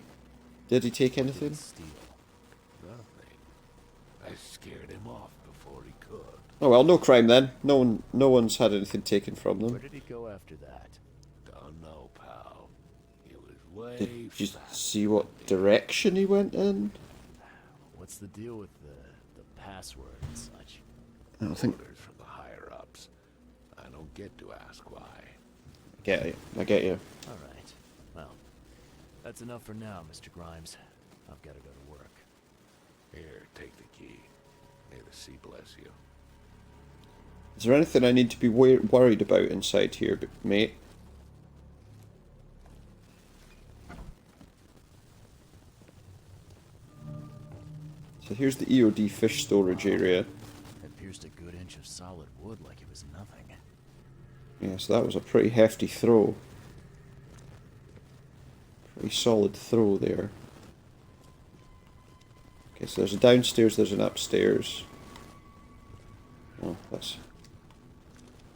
Did he take anything? Steal. Nothing. I scared him off before he could. Oh well, no crime then. No one's had anything taken from Where them. did he go after that? Don't know, pal. He was way Did you fast. see what direction he went in? What's the deal with the password and such? I don't think. Orders from the higher ups. I don't get to ask why. I get you. All right. Well, that's enough for now, Mr. Grimes. I've got to go to work. Here, take the key. May the sea bless you. Is there anything I need to be worried about inside here, mate? So here's the EOD fish storage area. It pierced a good inch of solid wood like it was nothing. Yeah, so that was a pretty hefty throw. Pretty solid throw there. Okay, so there's a downstairs, there's an upstairs. Oh, that's...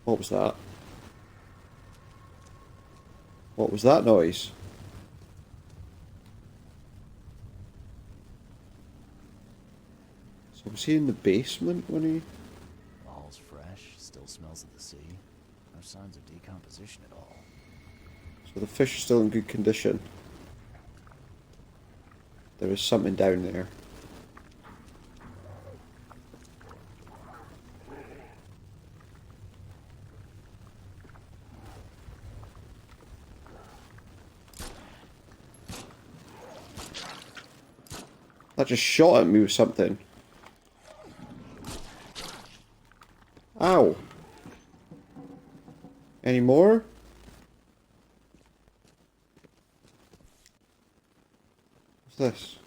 What was that? What was that noise? So was he in the basement when he... All's fresh, still smells of the sea. No signs of decomposition at all. So the fish is still in good condition. There is something down there. That just shot at me with something. Ow. Any more? What's this?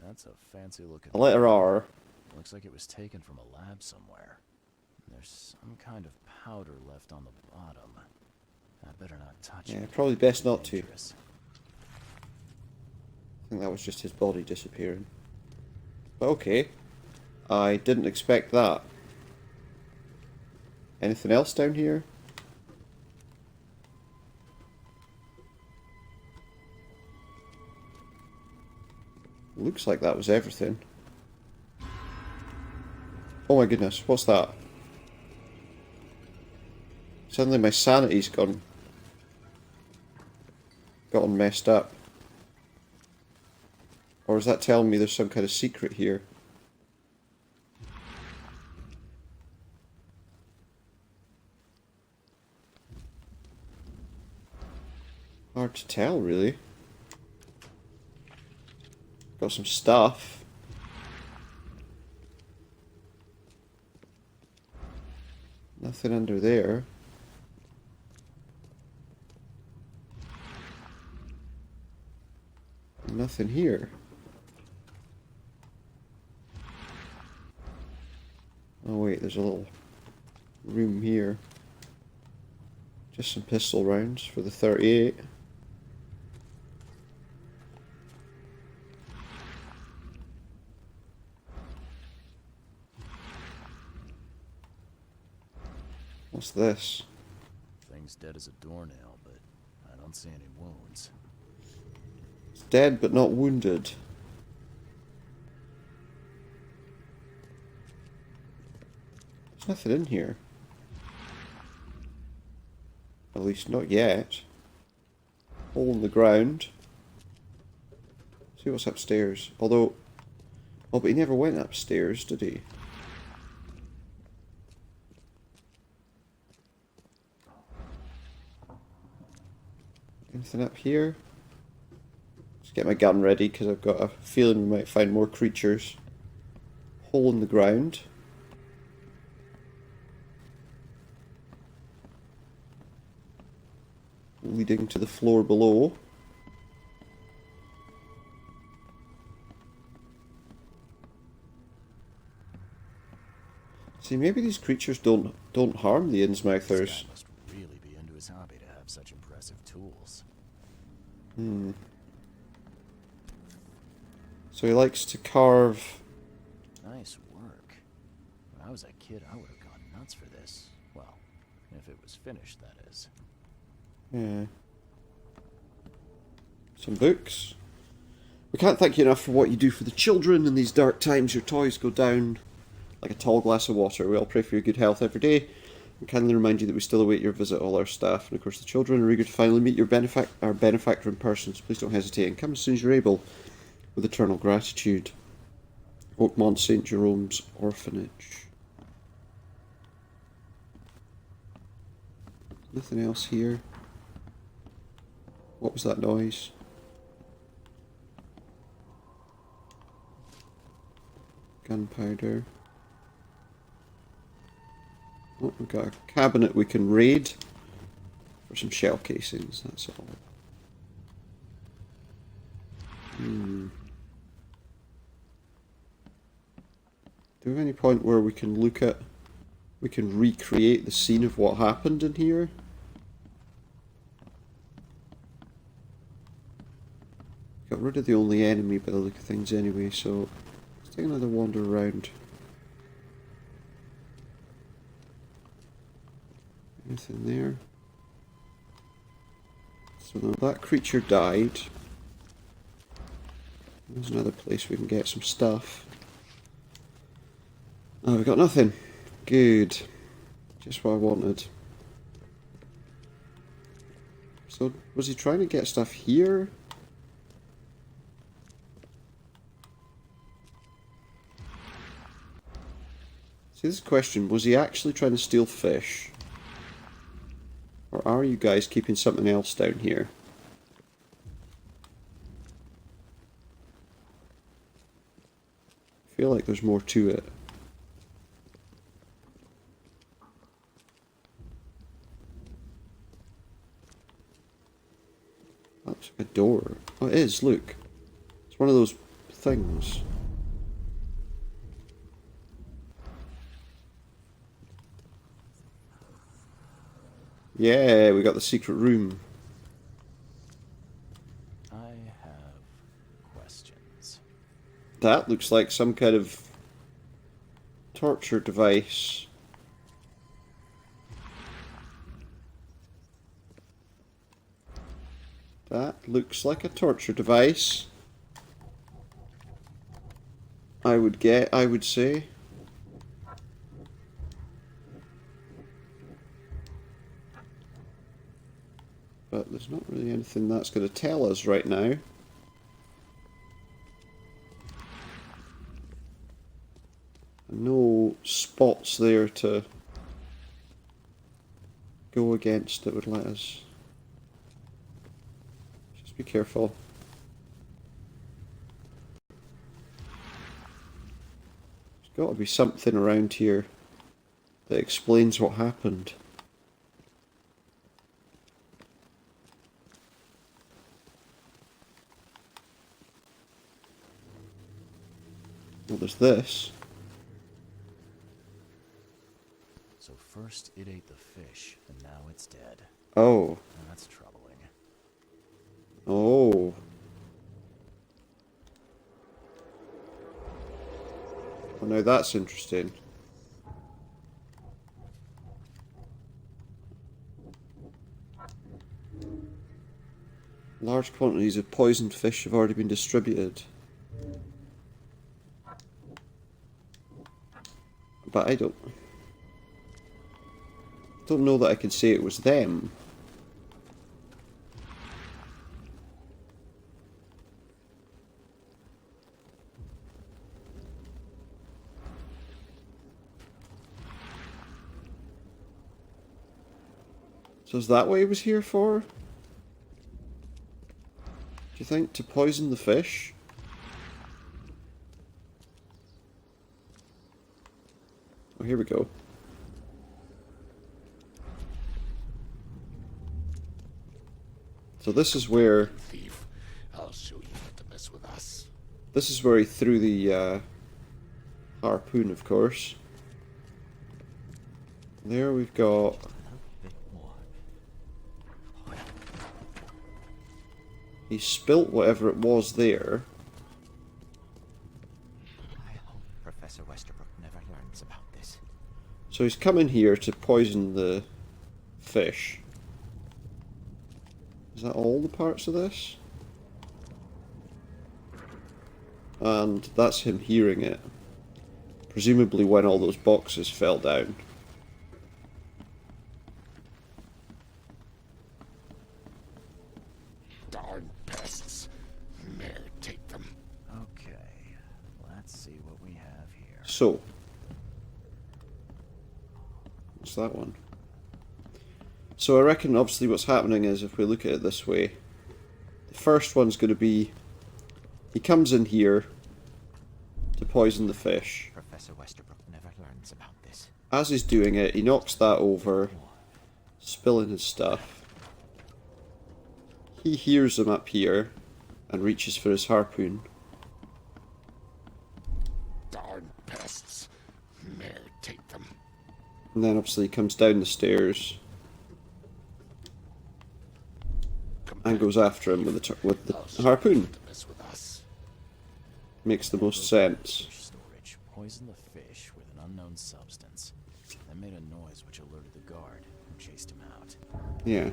That's a fancy looking. A letter R. Looks like it was taken from a lab somewhere. There's some kind of powder left on the bottom. I better not touch Yeah, it. probably best not to. Dangerous. I think that was just his body disappearing. But okay. I didn't expect that. Anything else down here? Looks like that was everything. Oh my goodness, what's that? Suddenly my sanity's gotten messed up. Or is that telling me there's some kind of secret here? Hard to tell, really. Got some stuff. Nothing under there. Nothing here. Oh wait, there's a little room here. Just some pistol rounds for the 38. What's this? Thing's dead as a doornail, but I don't see any wounds. It's dead but not wounded. There's nothing in here. At least not yet. Hole in the ground. See what's upstairs. Although... Oh, but he never went upstairs, did he? Anything up here? Just get my gun ready because I've got a feeling we might find more creatures. Hole in the ground. Leading to the floor below. See, maybe these creatures don't harm the Innsmouthers. This guy must really be into his hobby to have such impressive tools. So he likes to carve. Nice work. When I was a kid, I would have gone nuts for this. Well, if it was finished, that is. Yeah. Some books. We can't thank you enough for what you do for the children in these dark times. Your toys go down like a tall glass of water. We all pray for your good health every day and kindly remind you that we still await your visit, all our staff. And of course the children are eager to finally meet your our benefactor in person, so please don't hesitate and come as soon as you're able with eternal gratitude. Oakmont St. Jerome's Orphanage. Nothing else here. What was that noise? Gunpowder. Oh, we've got a cabinet we can raid for some shell casings, that's all. Do we have any point where we can look at, we can recreate the scene of what happened in here? Got rid of the only enemy by the look of things anyway, so let's take another wander around. Anything there? So that creature died. There's another place we can get some stuff. Oh, we've got nothing. Good. Just what I wanted. So, was he trying to get stuff here? See, this is a question. Was he actually trying to steal fish? Or are you guys keeping something else down here? I feel like there's more to it. That's a door. Oh, it is, look. It's one of those things. Yeah, we got the secret room. I have questions. That looks like some kind of torture device. That looks like a torture device. I would say. But there's not really anything that's going to tell us right now. No spots there to go against that would let us. Just be careful. There's got to be something around here that explains what happened. Well, there's this. So first it ate the fish, and now it's dead. Oh. That's troubling. Oh. Well, now that's interesting. Large quantities of poisoned fish have already been distributed. But I don't know that I can say it was them. So is that what he was here for? Do you think? To poison the fish? Oh, here we go. So this is where... Thief, I'll show you not to mess with us. This is where he threw the harpoon, of course. There we've got... He spilt whatever it was there. I hope Professor Westerbrook never learns about this. So he's come in here to poison the fish. Is that all the parts of this? And that's him hearing it. Presumably when all those boxes fell down. Darn pests. May take them. Okay, let's see what we have here. So. What's that one? So I reckon obviously what's happening is, if we look at it this way, the first one's going to be, he comes in here to poison the fish. Professor Westerbrook never learns about this. As he's doing it, he knocks that over, spilling his stuff. He hears him up here and reaches for his harpoon. Darn pests. May take them. And then obviously he comes down the stairs and goes after him with the harpoon. To mess with us. Makes the most sense. Fish storage poisoned the fish with an unknown substance. That made a noise which alerted the guard, who chased him out. Yeah.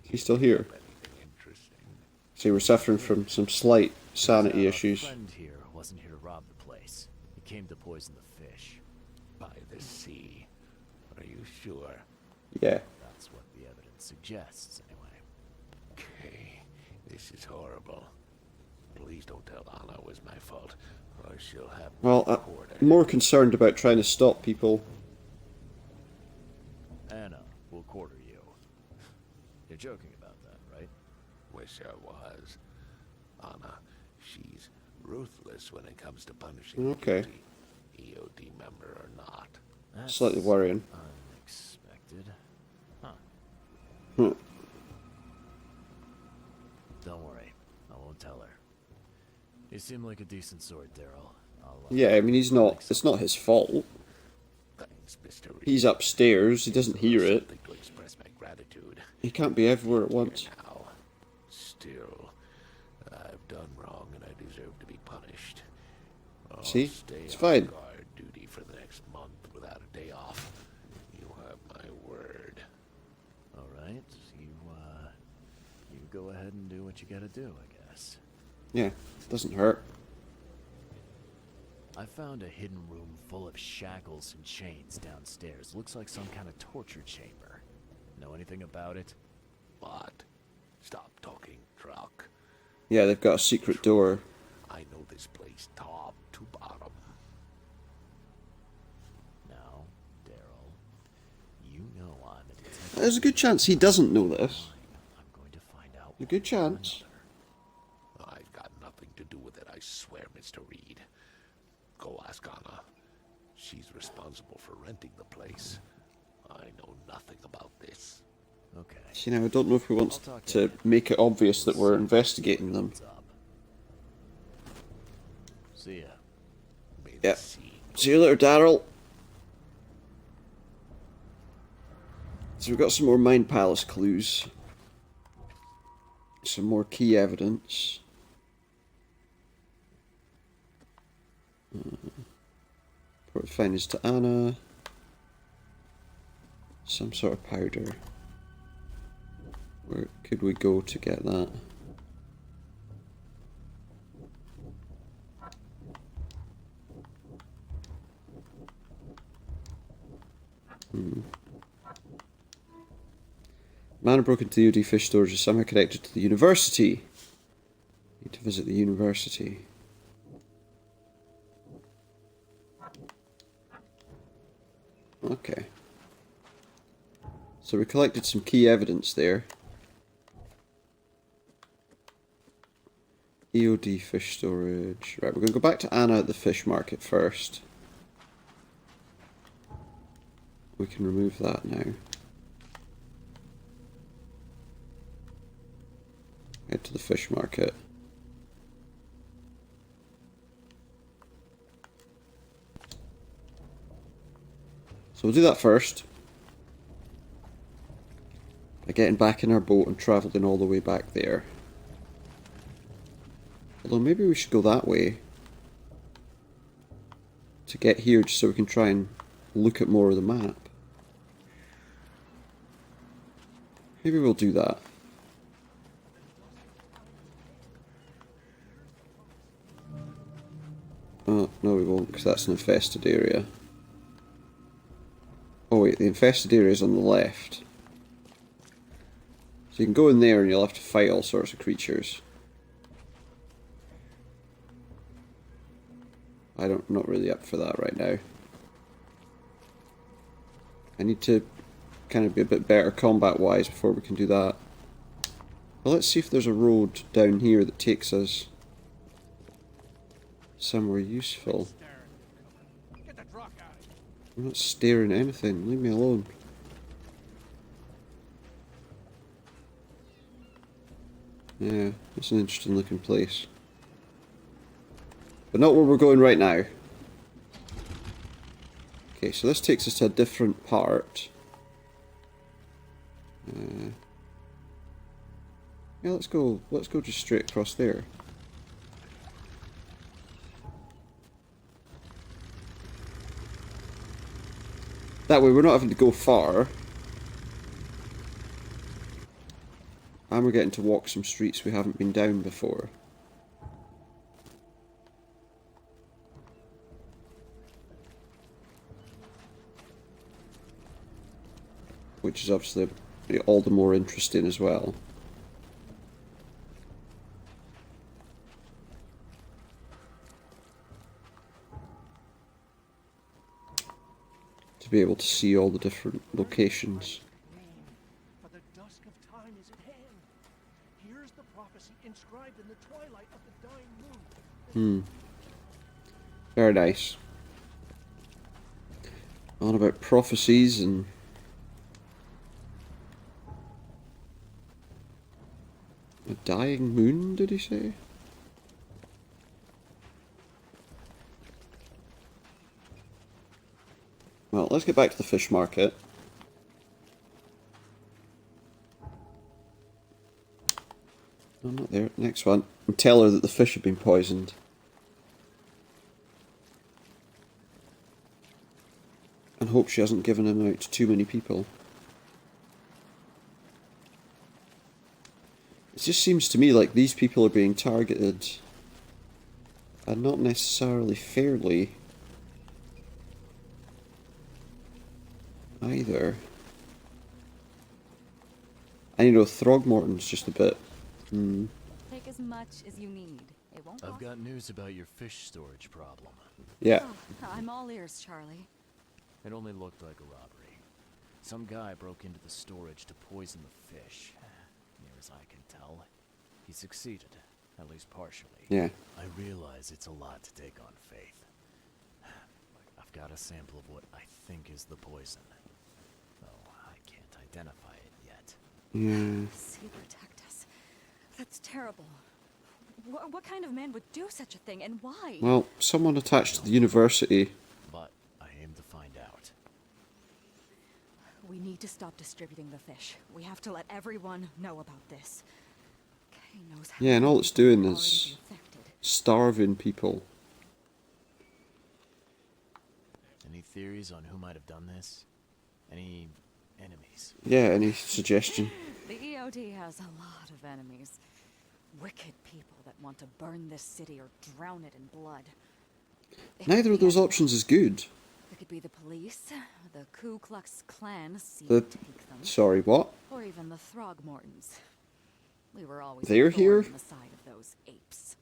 He's still here. Interesting. So he was suffering from some slight sanity Our issues. friend here wasn't here to rob the place. He came to poison the fish. By the sea. Are you sure? Yeah. That's what the evidence suggests, anyway. Okay. This is horrible. Please don't tell Anna it was my fault, or she'll have Well, me recorded. I'm more concerned about trying to stop people. Anna will quarter you. You're joking about that, right? Wish I was. Anna, she's ruthless when it comes to punishing Okay. the guilty, EOD member or not. That's Slightly worrying. unexpected. Huh. Hmm. Don't worry. I won't tell her. You seem like a decent sort, Daryl. Yeah, I mean, he's not... It's not his fault. Thanks, Mr. Reed. He's upstairs. He doesn't hear it. Something to express my gratitude. He can't be everywhere at once. Now, still, I've done wrong and I deserve to be punished. I'll See? stay It's on fine. guard duty for the next month without a day off. You have my word. All right. You go ahead and do what you gotta do, I guess. Yeah, doesn't hurt. I found a hidden room full of shackles and chains downstairs. Looks like some kind of torture chamber. Know anything about it? What? Stop talking, truck. Yeah, they've got a secret door. I know this place top to bottom. Now, Daryl, you know I'm a detective. There's a good chance he doesn't know this. I'm going to find out. A good one chance. way or I've got nothing to do with it, I swear, Mr. Reed. Go ask Anna. She's responsible for renting the place. I know nothing about this. another. Okay. See, now I don't know if we want I'll talk to to make it obvious that we're investigating them. What's up? See ya. May Yeah. the sea See you later, Daryl. So we've got some more Mind Palace clues. Some more key evidence. Port findings to Anna. Some sort of powder. Where could we go to get that? Man who broke into the OD fish storage is somehow connected to the university. Need to visit the university. Okay. So we collected some key evidence there. EOD fish storage. Right, we're going to go back to Anna at the fish market first. We can remove that now. Head to the fish market. So we'll do that first. By getting back in our boat and travelling all the way back there. Although maybe we should go that way. To get here just so we can try and look at more of the map. Maybe we'll do that. Oh, no we won't, because that's an infested area. Oh wait, the infested area is on the left. So you can go in there and you'll have to fight all sorts of creatures. I'm not really up for that right now. I need to kind of be a bit better combat-wise before we can do that. Well, let's see if there's a road down here that takes us somewhere useful. I'm not staring at anything. Leave me alone. Yeah, it's an interesting looking place. But not where we're going right now. Okay, so this takes us to a different part. Yeah, let's go just straight across there. That way we're not having to go far. And we're getting to walk some streets we haven't been down before. Which is obviously all the more interesting as well. To be able to see all the different locations. For the dusk of time is at hand. Here's the prophecy inscribed in the twilight of the dying moon. Very nice. On about prophecies and a dying moon, did he say? Well, let's get back to the fish market. No, not there. Next one. And tell her that the fish have been poisoned. And hope she hasn't given them out to too many people. It just seems to me like these people are being targeted. And not necessarily fairly. Either. And you know, Throgmorton's just a bit... Take as much as you need. It won't I've cost. got news about your fish storage problem. Yeah. Oh, I'm all ears, Charlie. It only looked like a robbery. Some guy broke into the storage to poison the fish. Near as I can tell, he succeeded, at least partially. Yeah. I realize it's a lot to take on faith. I've got a sample of what I think is the poison. Though I can't identify it yet. Yeah. See, protect us. That's terrible. What kind of man would do such a thing, and why? Well, someone attached to the university. But I aim to find out. We need to stop distributing the fish. We have to let everyone know about this. Kay knows how Yeah, and all many it's people doing could already is be affected. starving people. Any theories on who might have done this? Any enemies? Yeah, any suggestion? The EOD has a lot of enemies. Wicked people that want to burn this city or drown it in blood. It Neither could of be those anyone. options is good. It could be the police, the Ku Klux Klan seem The... to take them, Sorry, what? or even the Throgmortons. We were always They're a thorn here? in the side of those apes.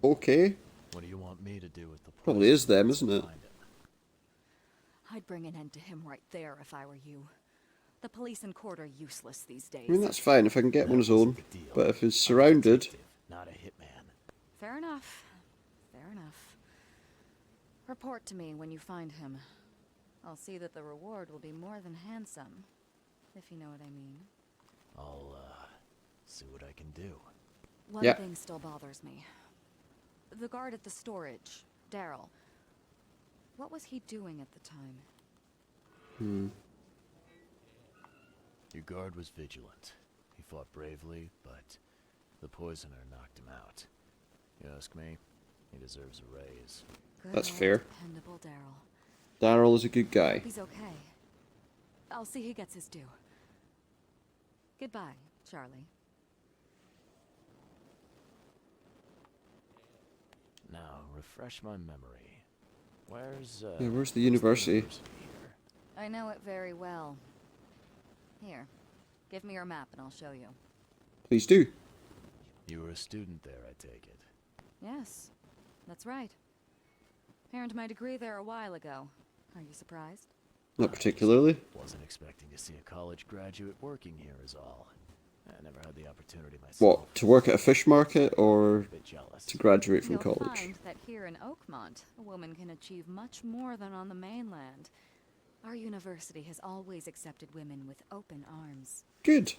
Okay. What do you want me to do with the Probably is them, isn't it? Find him. I'd bring an end to him right there if I were you. The police and court are useless these days. I mean, that's fine if I can get one his That own. wasn't the deal. But if he's I'm a surrounded... detective, not a hitman. Fair enough. Fair enough. Report to me when you find him. I'll see that the reward will be more than handsome, if you know what I mean. I'll, see what I can do. One Yeah. thing still bothers me. The guard at the storage, Daryl. What was he doing at the time? Your guard was vigilant. He fought bravely, but the poisoner knocked him out. You ask me, he deserves a raise. Good That's old fair. Dependable Daryl. Daryl is a good guy. He's okay. I'll see he gets his due. Goodbye, Charlie. Now, refresh my memory. Where's, Yeah, where's the university? here? I know it very well. Here, give me your map and I'll show you. Please do. You were a student there, I take it. Yes, that's right. Earned my degree there a while ago. Are you surprised? Not particularly. Wasn't expecting to see a college graduate working here is all. I never had the opportunity myself. What, to work at a fish market or A bit jealous. to graduate from You'll college? find that here in Oakmont, a woman can achieve much more than on the mainland. Our university has always accepted women with open arms. Good.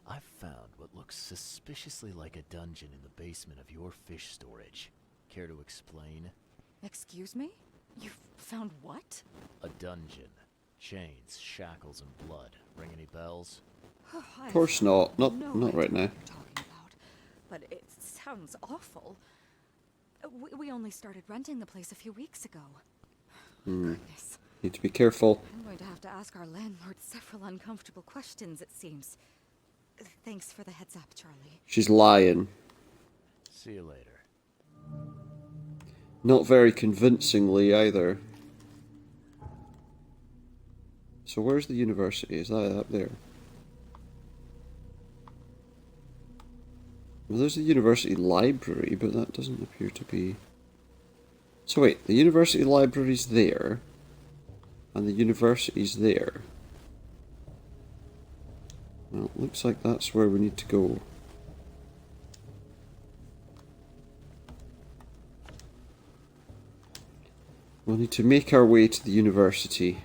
I've found what looks suspiciously like a dungeon in the basement of your fish storage. Care to explain? Excuse me? You've found what? A dungeon. Chains, shackles, and blood. Ring any bells? Of course not. Not right now. What you're talking about, but it sounds awful. We only started renting the place a few weeks ago. Goodness. Need to be careful. I'm going to have to ask our landlord several uncomfortable questions, it seems. Thanks for the heads up, Charlie. She's lying. See you later. Not very convincingly either. So where's the university? Is that up there? Well, there's the university library, but that doesn't appear to be... So wait, the university library's there, and the university's there. Well, it looks like that's where we need to go. We'll need to make our way to the university.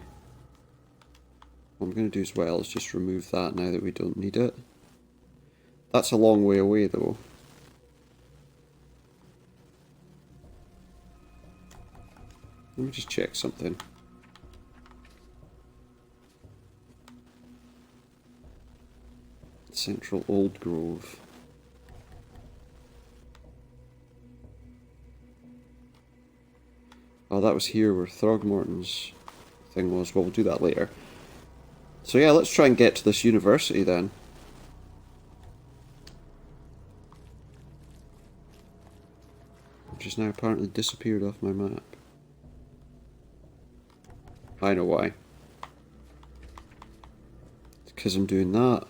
What I'm going to do as well is just remove that now that we don't need it. That's a long way away though. Let me just check something. Central Old Grove. Oh, that was here where Throgmorton's thing was. Well, we'll do that later. So yeah, let's try and get to this university then. Which has now apparently disappeared off my map. I know why. It's because I'm doing that.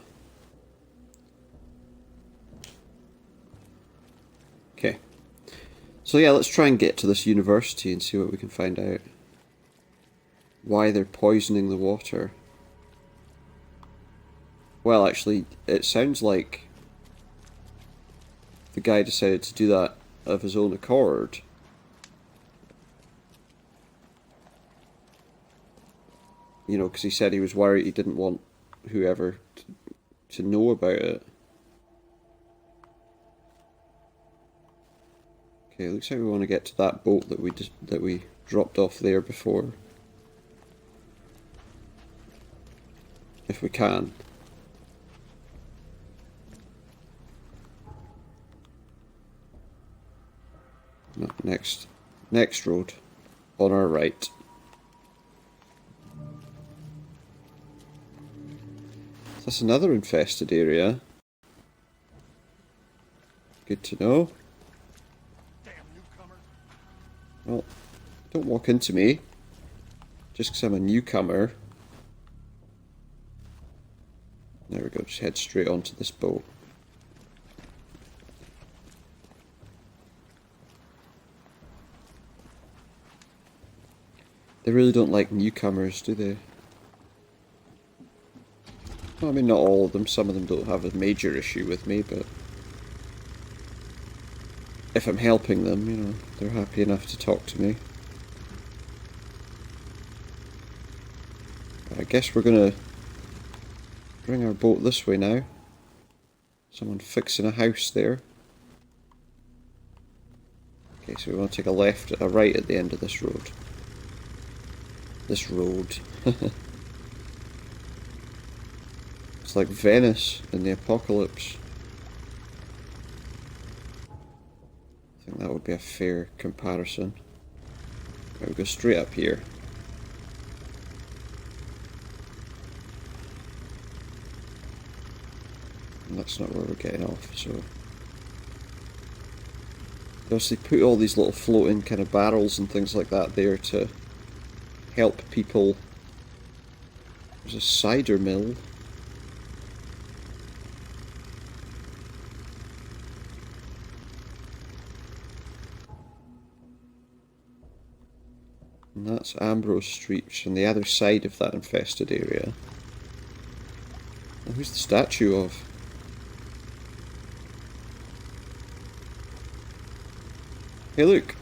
Okay. So yeah, let's try and get to this university and see what we can find out. Why they're poisoning the water. Well, actually, it sounds like the guy decided to do that of his own accord. You know, because he said he was worried he didn't want whoever to know about it. Okay, it looks like we want to get to that boat that we dropped off there before. if we can. No, next road on our right. That's another infested area. Good to know. Damn newcomer. Well, don't walk into me. Just because I'm a newcomer. There we go, just head straight onto this boat. They really don't like newcomers, do they? Well, I mean, not all of them. Some of them don't have a major issue with me, but if I'm helping them, you know, they're happy enough to talk to me. I guess we're gonna bring our boat this way now. Someone fixing a house there. Okay, so we want to take a left, a right at the end of this road. This road. It's like Venice in the apocalypse. I think that would be a fair comparison. Right, we go straight up here. And that's not where we're getting off, so... They obviously put all these little floating kind of barrels and things like that there to help people. There's a cider mill. And that's Ambrose Street, which is on the other side of that infested area. And who's the statue of? Hey, look!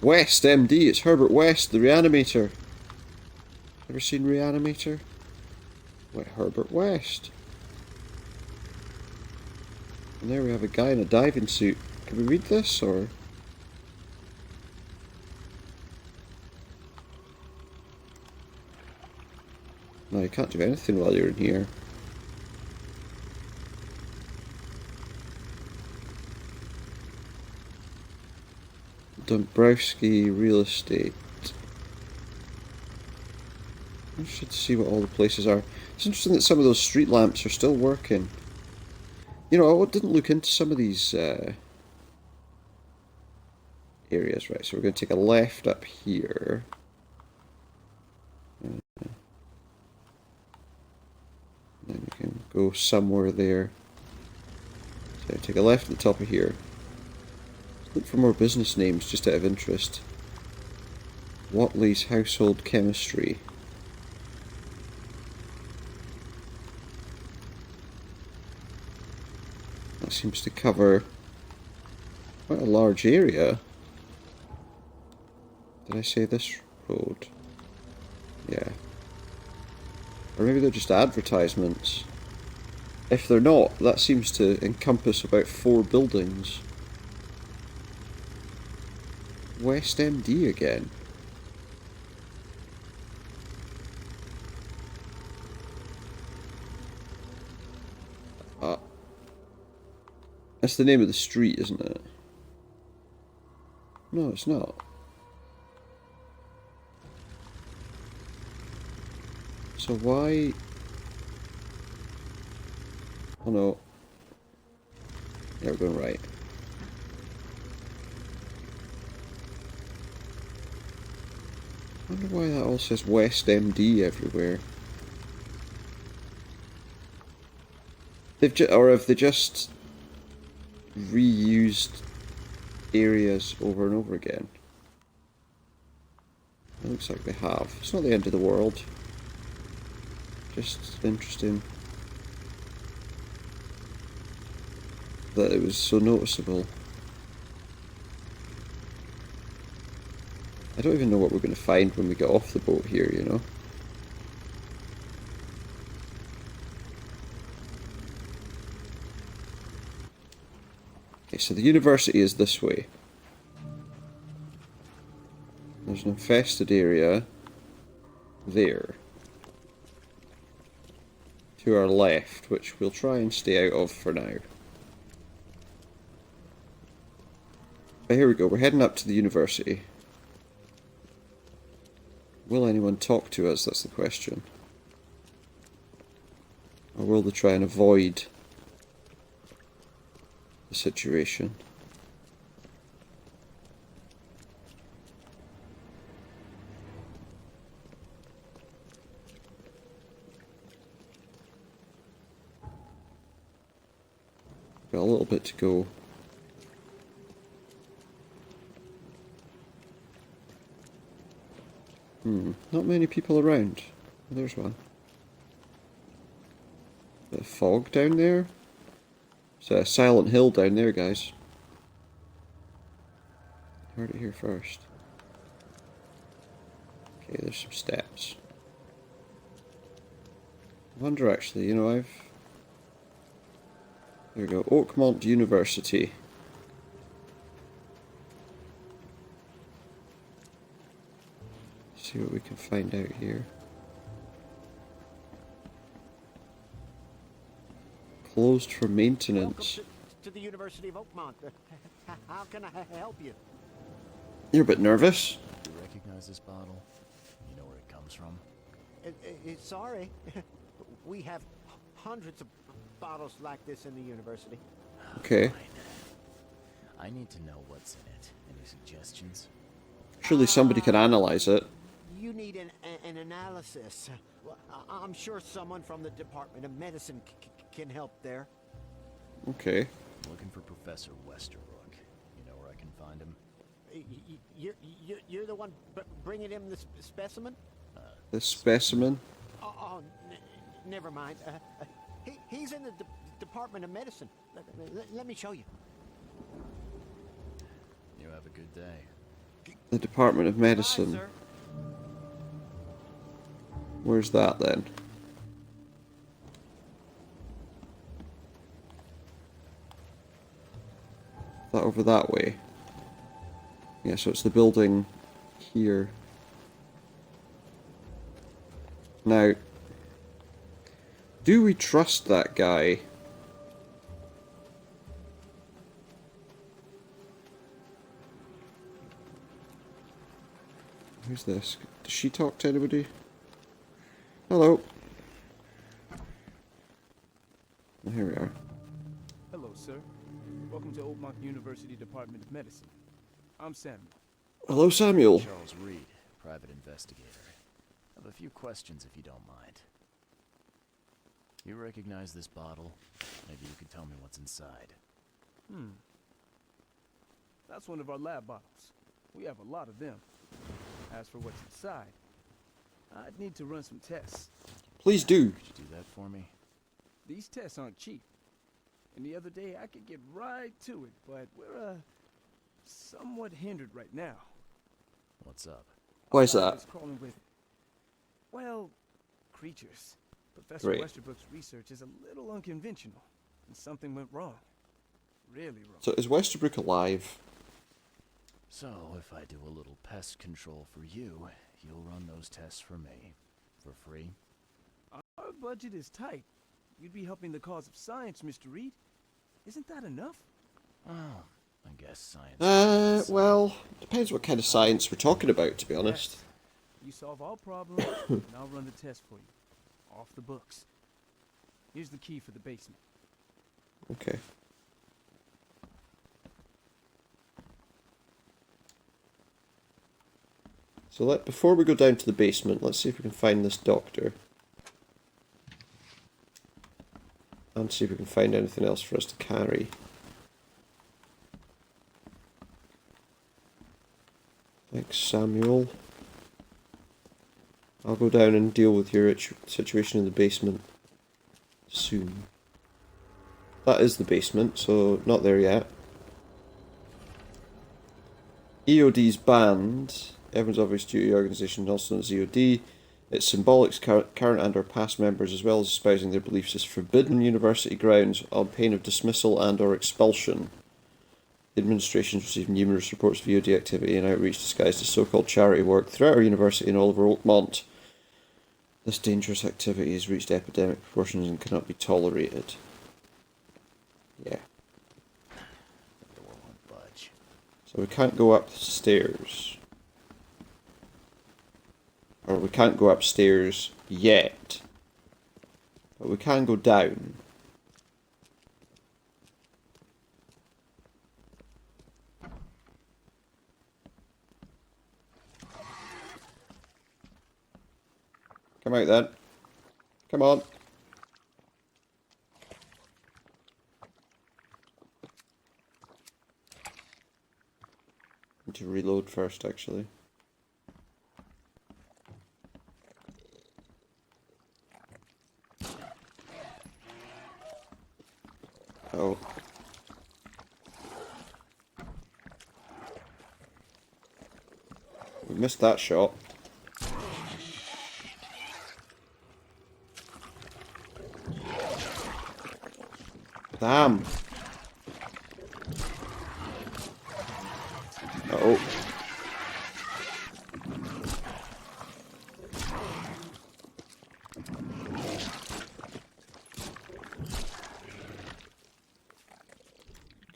West, MD, it's Herbert West, the Reanimator. Ever seen Reanimator? Wait, Herbert West. And there we have a guy in a diving suit. Can we read this, or...? No, you can't do anything while you're in here. Dombrowski Real Estate. I'm interested to see what all the places are. It's interesting that some of those street lamps are still working. You know, I didn't look into some of these areas, right? So we're going to take a left up here. And then we can go somewhere there. So take a left at the top of here. Look for more business names just out of interest. Watley's Household Chemistry. That seems to cover quite a large area. Did I say this road? Yeah. Or maybe they're just advertisements. If they're not, that seems to encompass about 4 buildings. West MD again. That's the name of the street, isn't it? No, it's not. So why... Oh no. Yeah, we're going right. I wonder why that all says West MD everywhere. Or have they just reused areas over and over again? It looks like they have. It's not the end of the world. Just interesting that it was so noticeable. I don't even know what we're going to find when we get off the boat here, you know? Okay, so the university is this way. There's an infested area there. to our left, which we'll try and stay out of for now. But here we go, we're heading up to the university. Will anyone talk to us? That's the question. Or will they try and avoid the situation? Got a little bit to go. Not many people around. There's one. Bit of fog down there. It's a Silent Hill down there, guys. Heard it here first. Okay, there's some steps. I wonder actually, you know, there we go, Oakmont University. See what we can find out here. Closed for maintenance. Welcome to the University of Oakmont. How can I help you? You're a bit nervous. Do you recognize this bottle? You know where it comes from? Sorry. We have hundreds of bottles like this in the university. Okay. Fine. I need to know what's in it. Any suggestions? Surely somebody can analyze it. You need an analysis. Well, I'm sure someone from the Department of Medicine can help there. Okay. I'm looking for Professor Westerbrook. You know where I can find him? You're the one bringing him the specimen? The specimen. Never mind. He's in the Department of Medicine. Let me show you. You have a good day. The Department of Medicine. Hi, sir. Where's that then? That over that way? Yeah, so it's the building here. Now, do we trust that guy? Who's this? Does she talk to anybody? Hello. Well, here we are. Hello, sir. Welcome to Oakmont University Department of Medicine. I'm Samuel. Hello, Samuel. Charles Reed, private investigator. I have a few questions if you don't mind. You recognize this bottle? Maybe you could tell me what's inside. That's one of our lab bottles. We have a lot of them. As for what's inside, I'd need to run some tests. Please do. Could you do that for me? These tests aren't cheap. And the other day I could get right to it, but we're somewhat hindered right now. What's up? Why is Our that? lab is crawling with, well, creatures. Professor Great. Westerbrook's research is a little unconventional, and something went wrong. Really wrong. So is Westerbrook alive? So, if I do a little pest control for you, you'll run those tests for me. For free? Our budget is tight. You'd be helping the cause of science, Mr. Reed. Isn't that enough? Oh, I guess science. Well, depends what kind of science we're talking about, to be honest. Yes. You solve all problems, and I'll run the test for you. Off the books. Here's the key for the basement. Okay. So before we go down to the basement, let's see if we can find this doctor. And see if we can find anything else for us to carry. Thanks, Samuel. I'll go down and deal with your situation in the basement soon. That is the basement, so not there yet. EOD's banned. Everyone's Obvious Duty Organisation, also known as EOD. Its symbolics, current and or past members, as well as espousing their beliefs, is forbidden university grounds on pain of dismissal and or expulsion. The administration has received numerous reports of EOD activity and outreach disguised as so-called charity work throughout our university and all over Oakmont. This dangerous activity has reached epidemic proportions and cannot be tolerated. Yeah. The door won't budge. So we can't go up the stairs. Or we can't go upstairs yet. But we can go down. Come out then. Come on. Need to reload first, actually. Oh. We missed that shot. Damn. Uh-oh.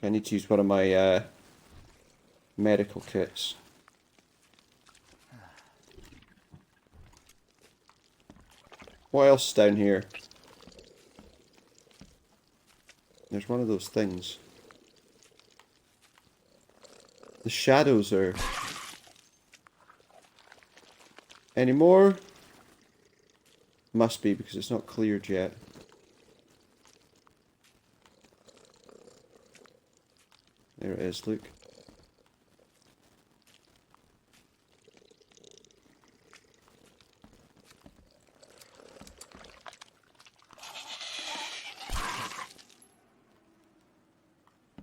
I need to use one of my medical kits. What else is down here? There's one of those things. The shadows are... Any more? Must be, because it's not cleared yet. There it is, look.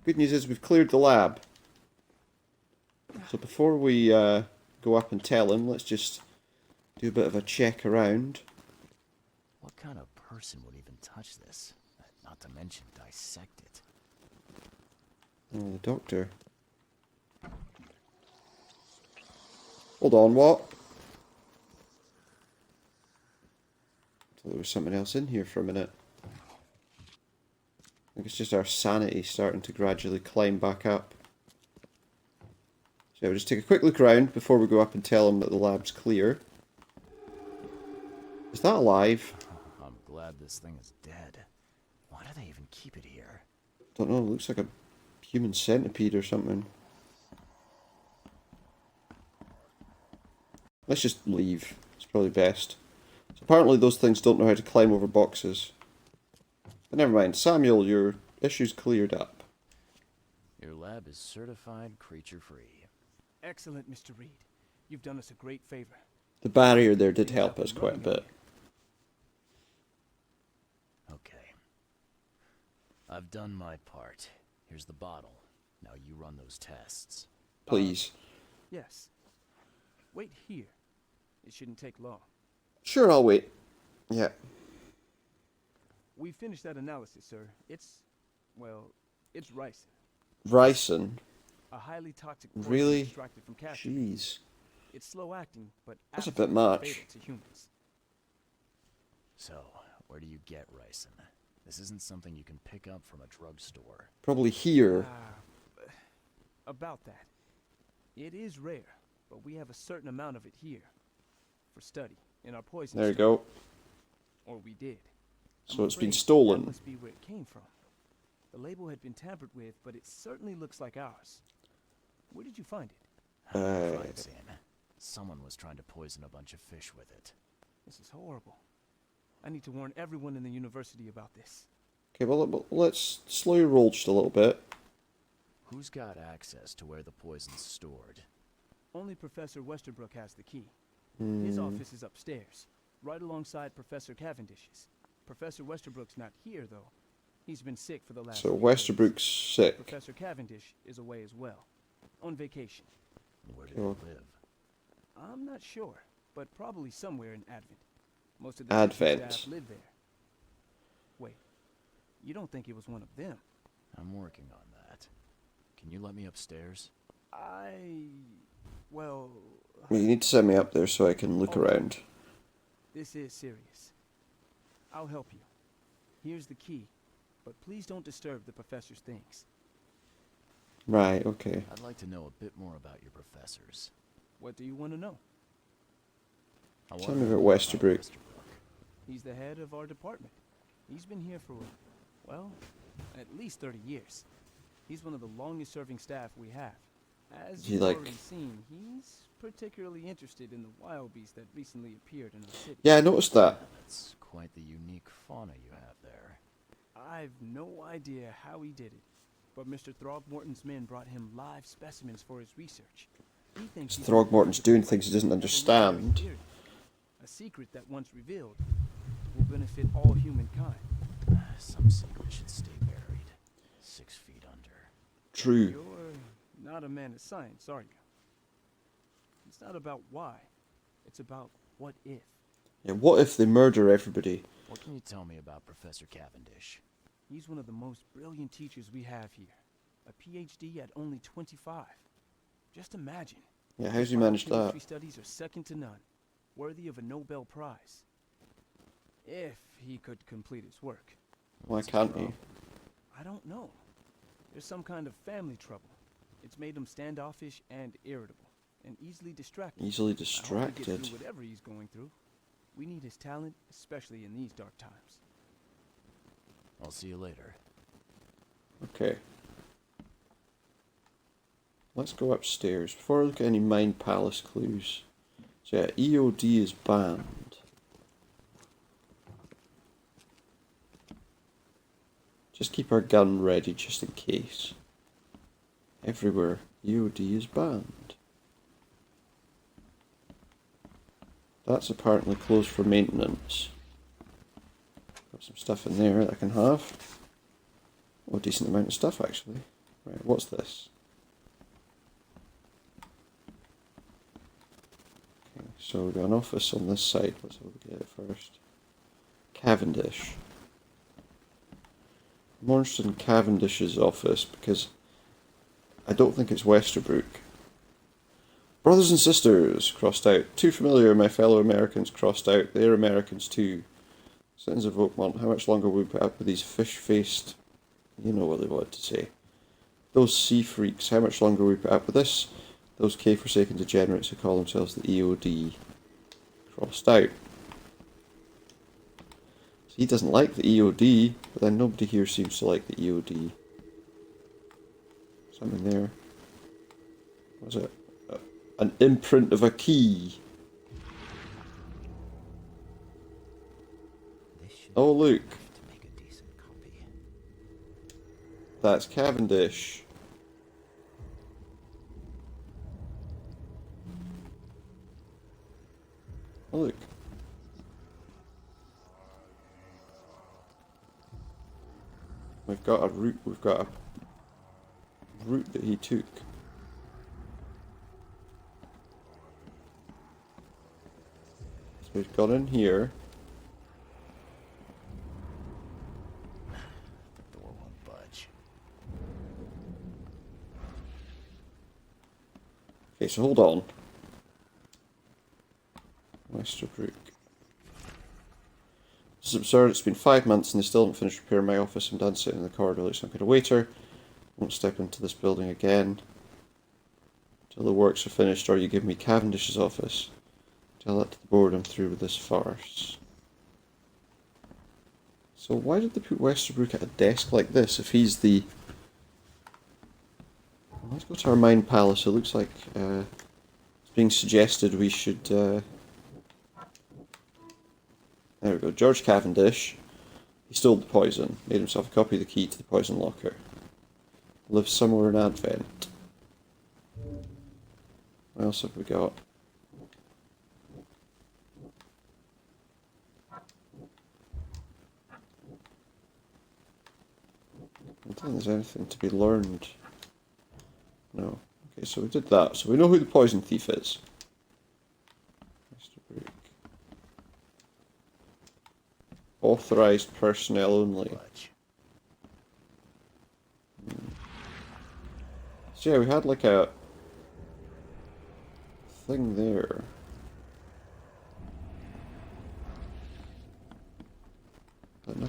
Good news is we've cleared the lab. So before we go up and tell him, let's just do a bit of a check around. What kind of person would even touch this? Not to mention dissect it. Oh, the doctor. Hold on, what? Thought there was something else in here for a minute. I think it's just our sanity starting to gradually climb back up. So we'll just take a quick look around before we go up and tell him that the lab's clear. Is that alive? I'm glad this thing is dead. Why do they even keep it here? Don't know, it looks like a human centipede or something. Let's just leave. It's probably best. So apparently those things don't know how to climb over boxes. But never mind. Samuel, your issue's cleared up. Your lab is certified creature-free. Excellent, Mr. Reed. You've done us a great favor. The barrier there did help us quite a bit. Okay. I've done my part. Here's the bottle. Now you run those tests. Please. Yes. Wait here. It shouldn't take long. Sure, I'll wait. Yeah. We finished that analysis, sir. It's ricin. Ricin? A highly toxic poison Really? extracted from castor. Jeez. It's slow acting, but That's a bit absolutely much. fatal to humans. So, where do you get ricin? This isn't something you can pick up from a drugstore. Probably here. About that. It is rare, but we have a certain amount of it here. For study, in our poison There you store. go. Or we did. So it's been afraid stolen. That must be where it came from. The label had been tampered with, but it certainly looks like ours. Where did you find it? Crime scene. Someone was trying to poison a bunch of fish with it. This is horrible. I need to warn everyone in the university about this. Okay, well, let's slow your roll just a little bit. Who's got access to where the poison's stored? Only Professor Westerbrook has the key. His office is upstairs, right alongside Professor Cavendish's. Professor Westerbrook's not here, though. He's been sick for the last So few Westerbrook's days. sick. Professor Cavendish is away as well. On vacation. Where do they Oh. live? I'm not sure, but probably somewhere in Advent. Most of the Advent. teaching staff live there. Wait, you don't think it was one of them? I'm working on that. Can you let me upstairs? Well, You need to send me up there so I can look around. This is serious. I'll help you. Here's the key, but please don't disturb the professor's things. Right, okay. I'd like to know a bit more about your professors. What do you want to know? Tell me about Westerbrook. He's the head of our department. He's been here for, well, at least 30 years. He's one of the longest serving staff we have. As you've already seen, he's particularly interested in the wild beast that recently appeared in our city. Yeah, I noticed that. That's quite the unique fauna you have there. I've no idea how he did it, but Mr. Throgmorton's men brought him live specimens for his research. He thinks Throgmorton's doing things he doesn't understand. A secret that once revealed will benefit all humankind. Some secret should stay buried 6 feet under. True. You're not a man of science, are you? It's not about why. It's about what if. Yeah, what if they murder everybody? What can you tell me about Professor Cavendish? He's one of the most brilliant teachers we have here. A PhD at only 25. Just imagine. Yeah, how's he managed that? Chemistry studies are second to none, worthy of a Nobel Prize. If he could complete his work. Why can't he? I don't know. There's some kind of family trouble. It's made him standoffish and irritable, and easily distracted. Easily I hope he distracted. gets through whatever he's going through. We need his talent, especially in these dark times. I'll see you later. Okay. Let's go upstairs. Before I look at any Mind Palace clues. So yeah, EOD is banned. Just keep our gun ready just in case. Everywhere, EOD is banned. That's apparently closed for maintenance. Got some stuff in there that I can have. Oh, decent amount of stuff actually. Right, what's this? Okay, so we've got an office on this side. Let's have a look at it first. Cavendish. I'm more interested in Cavendish's office because I don't think it's Westerbrook. Brothers and sisters, crossed out. Too familiar, my fellow Americans, crossed out. They're Americans too. Citizens of Oakmont, how much longer will we put up with these fish-faced... You know what they wanted to say. Those sea freaks, how much longer will we put up with this? Those K-forsaken degenerates who call themselves the EOD. Crossed out. So he doesn't like the EOD, but then nobody here seems to like the EOD. Something there. What was it? An imprint of a key. Oh look. That's Cavendish. Oh look. We've got a route that he took. So we've got in here. The door won't budge. Okay, so hold on. Westerbrook. This is absurd. It's been 5 months and they still haven't finished repairing my office. I'm done sitting in the corridor like some kind of waiter. Won't step into this building again until the works are finished, or you give me Cavendish's office. Tell that to the board I'm through with this farce. So why did they put Westerbrook at a desk like this if he's the... Well, let's go to our Mind Palace. It looks like it's being suggested we should... There we go. George Cavendish. He stole the poison. Made himself a copy of the key to the poison locker. Lives somewhere in Advent. What else have we got? I don't think there's anything to be learned. No. Okay, so we did that. So we know who the poison thief is. Westerbrook. Authorized personnel only. So yeah, we had like a thing there.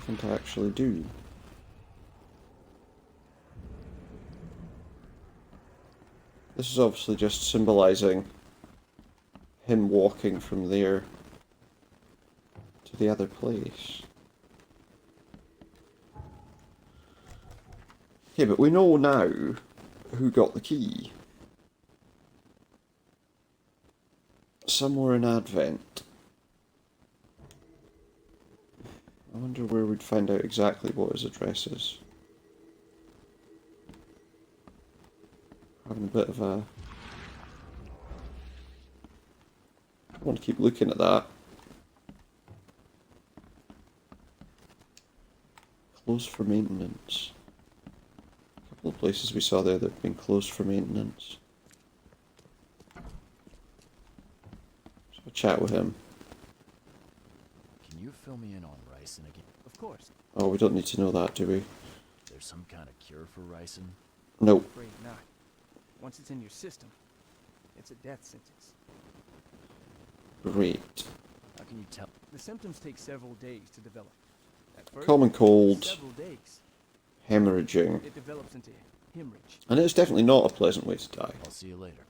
nothing to actually do. This is obviously just symbolising him walking from there to the other place. Okay, but we know now who got the key. Somewhere in Advent. I wonder where we'd find out exactly what his address is. Having a bit of a... I want to keep looking at that. Closed for maintenance. A couple of places we saw there that have been closed for maintenance. So I'll chat with him. Can you fill me in on ricin again? Of course. Oh, we don't need to know that, do we? There's some kind of cure for ricin? Nope. Afraid not. Once it's in your system, it's a death sentence. Great. How can you tell? The symptoms take several days to develop. At first, Common cold, several days. hemorrhaging. It develops into hemorrhage. And it's definitely not a pleasant way to die. I'll see you later.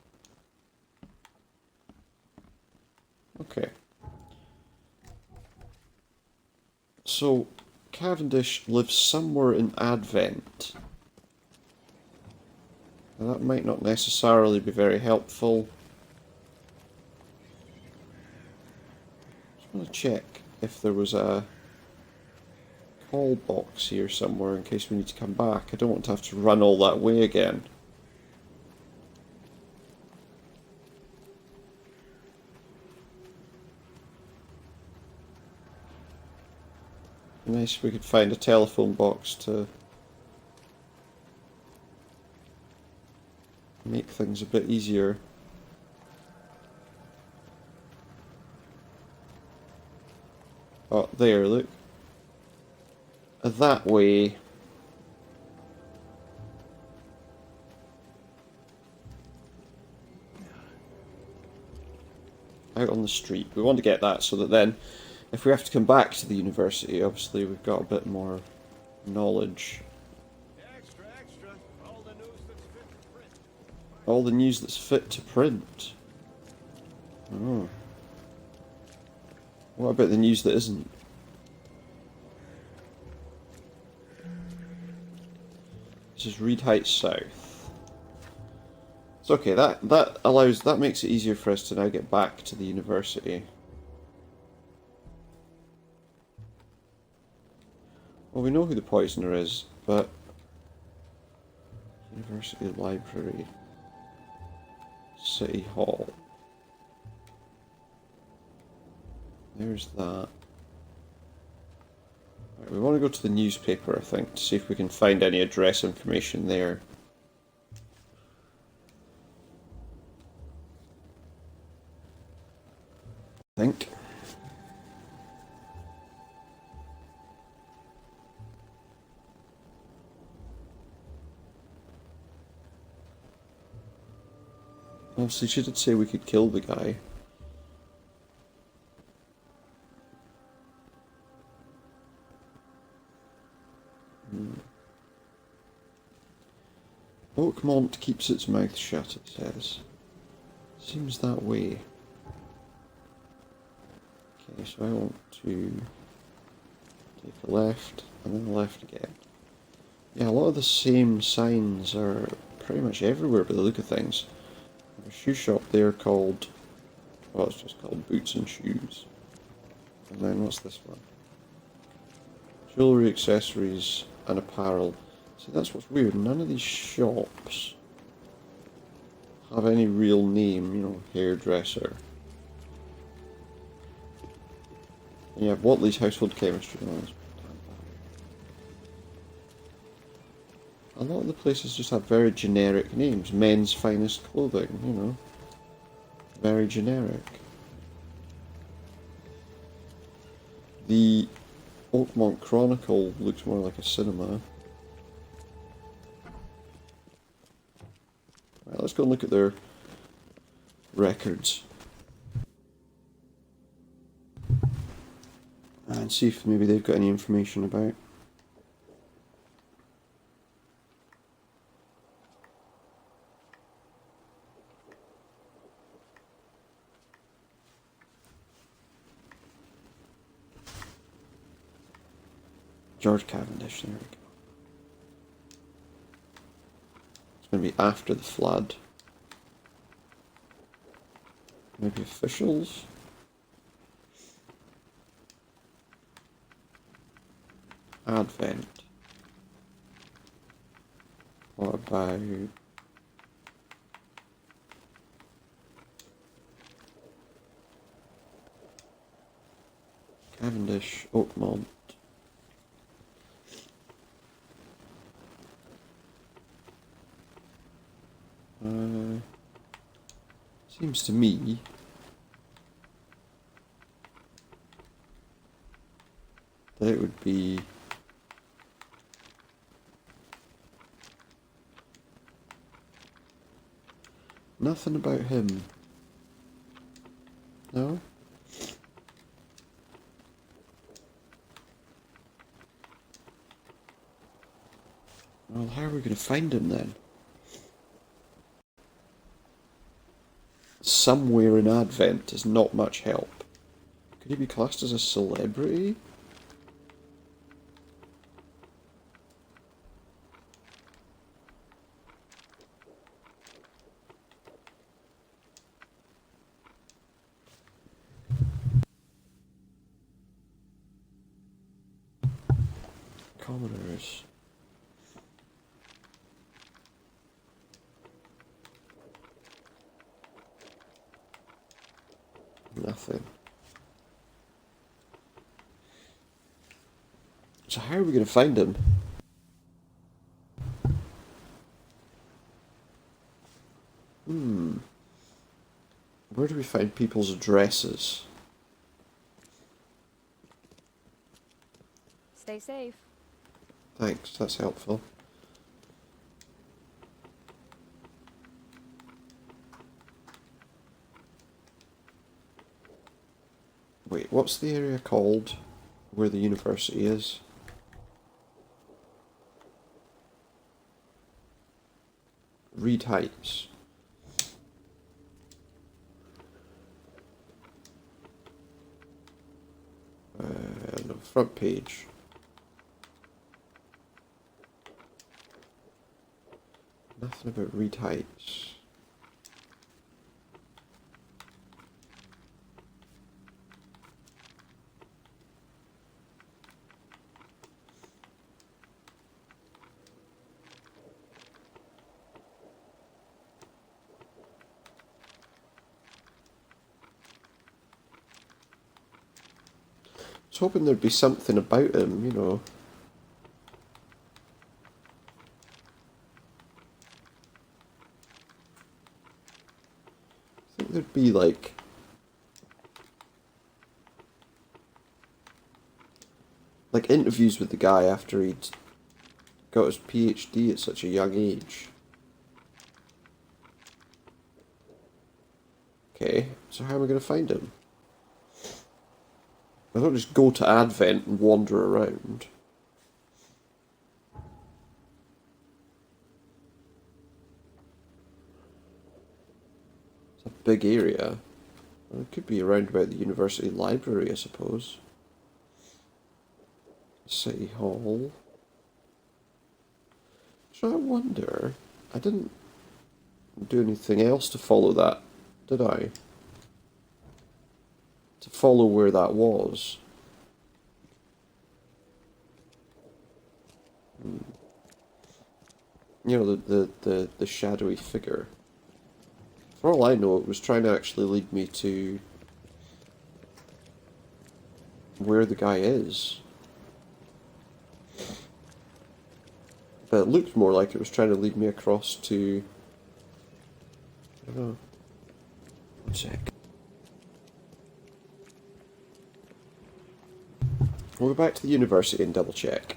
Okay. So, Cavendish lives somewhere in Advent. Now, that might not necessarily be very helpful. Just want to check if there was a call box here somewhere in case we need to come back. I don't want to have to run all that way again. Nice if we could find a telephone box to make things a bit easier. Oh, there, look. That way. Out on the street. We want to get that so that then, if we have to come back to the university, obviously we've got a bit more knowledge. Extra, extra. All the news that's fit to print. All the news that's fit to print. Oh. What about the news that isn't? This is Reed Heights South. It's okay, that makes it easier for us to now get back to the university. Well, we know who the poisoner is, but... University Library. City Hall. There's that. Right, we want to go to the newspaper, I think, to see if we can find any address information there. I think. Obviously, she did say we could kill the guy. Oakmont keeps its mouth shut, it says. Seems that way. Okay, so I want to take a left, and then a left again. Yeah, a lot of the same signs are pretty much everywhere by the look of things. There's a shoe shop there called... well, it's just called Boots and Shoes. And then what's this one? Jewellery, accessories, and apparel. See, that's what's weird. None of these shops have any real name, you know, hairdresser. And you have Watley's Household Chemistry. Oh, that's a lot of the places just have very generic names. Men's Finest Clothing, you know. Very generic. The Oakmont Chronicle looks more like a cinema. Right, let's go and look at their records. And see if maybe they've got any information about. George Cavendish, there we go. It's going to be after the flood. Maybe officials? Advent. What about... Cavendish, Oakmont. Seems to me that it would be nothing about him. No? Well, how are we going to find him then? Somewhere in Advent is not much help. Could he be classed as a celebrity? Commoners. Nothing. So how are we going to find him? Where do we find people's addresses? Stay safe. Thanks, that's helpful. Wait, what's the area called where the university is? Reed Heights. No, front page. Nothing about Reed Heights. I was hoping there'd be something about him, you know. I think there'd be like interviews with the guy after he'd got his PhD at such a young age. Okay, so how am I going to find him? I don't just go to Advent and wander around. It's a big area. Well, it could be around about the university library, I suppose. City Hall. So I wonder... I didn't do anything else to follow that, did I? To follow where that was. You know, the shadowy figure. For all I know, it was trying to actually lead me to where the guy is. But it looked more like it was trying to lead me across to... I don't know. One sec. We'll go back to the university and double check.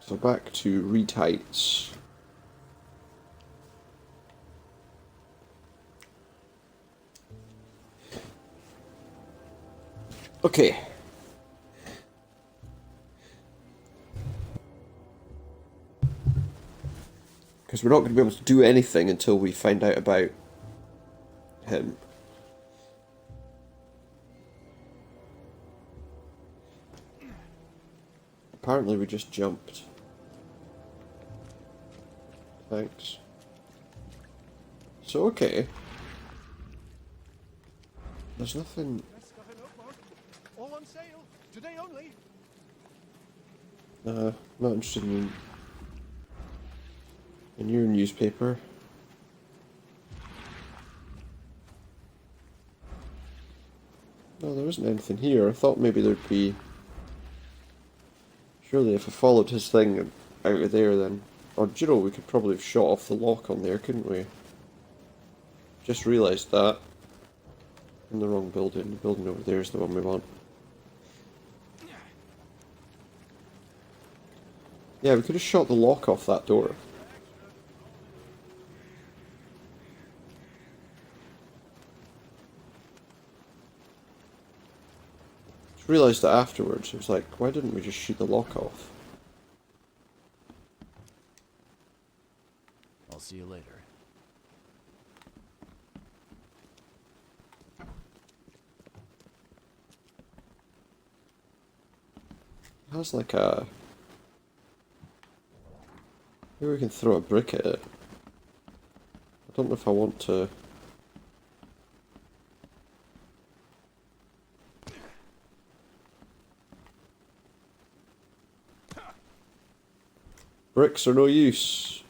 So back to Reed Heights. Okay. Because we're not going to be able to do anything until we find out about him. Apparently we just jumped. Thanks. So, okay. There's nothing... All on sale. Today only. Not interested in your newspaper. No, there isn't anything here. I thought maybe there'd be... Surely if I followed his thing out of there then... Or, do you know, we could probably have shot off the lock on there, couldn't we? Just realised that. In the wrong building. The building over there is the one we want. Yeah, we could have shot the lock off that door. Just realised that afterwards. It was like, why didn't we just shoot the lock off? I'll see you later. It has like a... Maybe we can throw a brick at it. I don't know if I want to... Bricks are no use.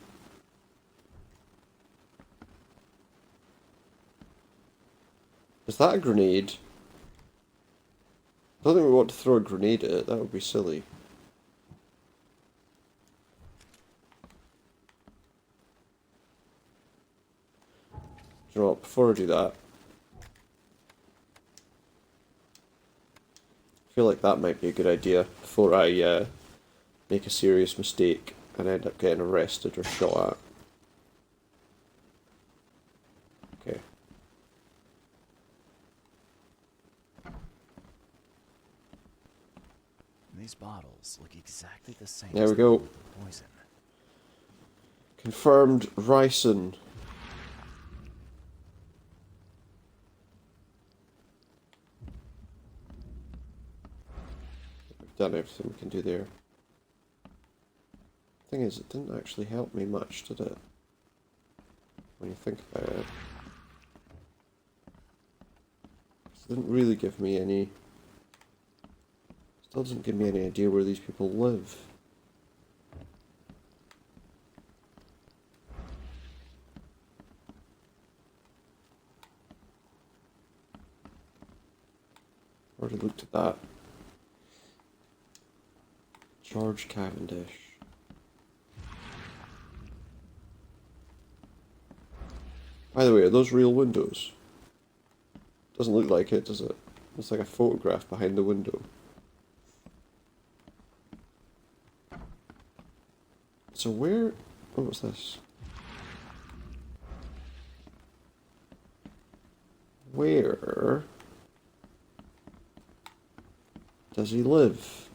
Is that a grenade? I don't think we want to throw a grenade at it, that would be silly. Do you know what, before I do that, I feel like that might be a good idea before I make a serious mistake and end up getting arrested or shot at. Okay. These bottles look exactly the same. There as we the go. poison. Confirmed ricin. We've done everything we can do there. Thing is, it didn't actually help me much, did it? When you think about it. It didn't really give me any... Still doesn't give me any idea where these people live. Already looked at that. George Cavendish. By the way, are those real windows? Doesn't look like it, does it? Looks like a photograph behind the window. So where... What was this? Where does he live?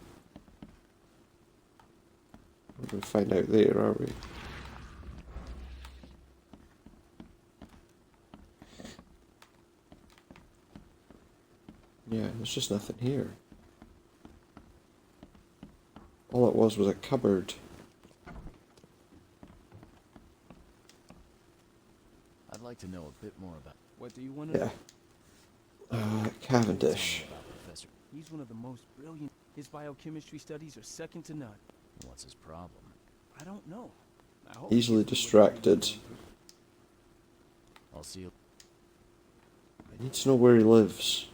We're going to find out there, are we? Yeah, there's just nothing here. All it was a cupboard. I'd like to know a bit more about... What do you want to Yeah. know? Cavendish. Tell me about Professor. He's one of the most brilliant. His biochemistry studies are second to none. What's his problem? I don't know. I hope he Easily gets the work done. distracted. I'll see you... I need to know where he lives.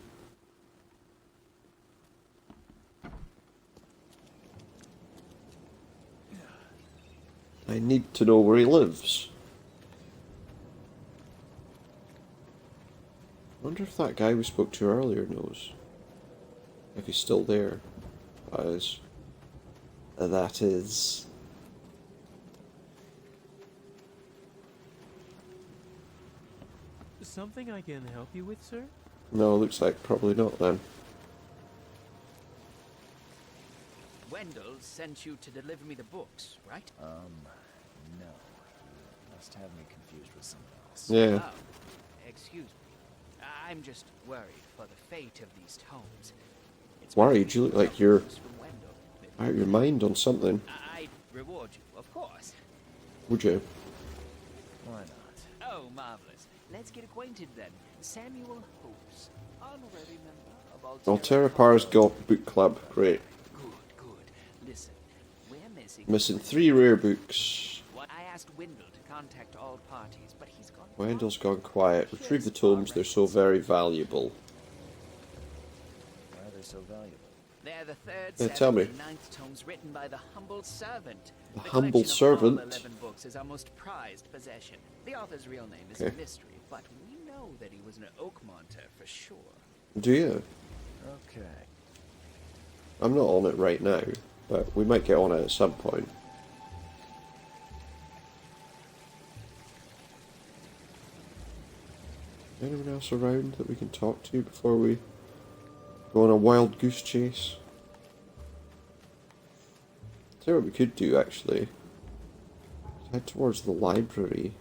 I need to know where he lives. I wonder if that guy we spoke to earlier knows. If he's still there. That is... Something I can help you with, sir? No, looks like probably not then. Wendell sent you to deliver me the books, right? No. You must have me confused with someone else. Yeah. Oh, excuse me. I'm just worried for the fate of these tomes. It's Worried? You look like you're from Wendell. out of your mind on something. I'd reward you, of course. Would you? Why not? Oh, marvelous. Let's get acquainted then. Samuel Hopes, honorary member of Altera Par's got book club. Great. Good. Listen, we're missing... Missing 3 rare books. I asked Wendell to contact all parties, but he's gone... Wendell's gone quiet. Retrieve the tomes, they're so very valuable. Why are they so valuable? They're the third, Yeah, seventh, tell me. and ninth tomes written by the humble servant. The The humble collection of all servant? 11 books is our most prized possession. The author's real name is Okay. a mystery, but we know that he was an Oakmonter for sure. Do you? Okay. I'm not on it right now, but we might get on it at some point. Anyone else around that we can talk to before we go on a wild goose chase? Tell you what we could do actually. Head towards the library.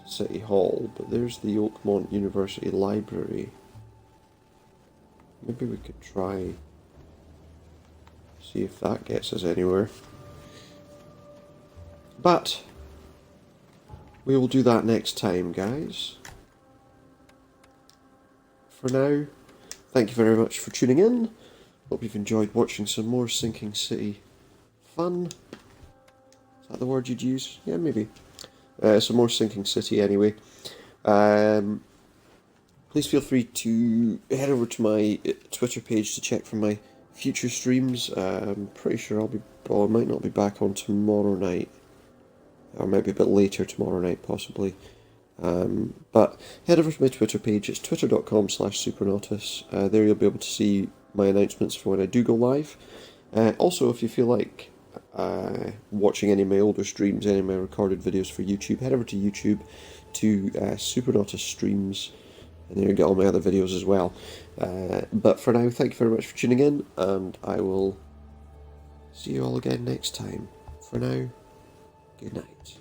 City Hall, but there's the Oakmont University Library. Maybe we could try see if that gets us anywhere. But we will do that next time, guys. For now, thank you very much for tuning in. Hope you've enjoyed watching some more Sinking City fun. Is that the word you'd use? Yeah, maybe. Some more Sinking City anyway. Please feel free to head over to my Twitter page to check for my future streams. I'm pretty sure I might not be back on tomorrow night. Or maybe a bit later tomorrow night, possibly. But head over to my Twitter page. It's twitter.com/supernautus. There you'll be able to see my announcements for when I do go live. Also, if you feel like watching any of my older streams, any of my recorded videos for YouTube, head over to YouTube to Supernautus Streams, and there you get all my other videos as well. But for now, thank you very much for tuning in, and I will see you all again next time. For now, good night.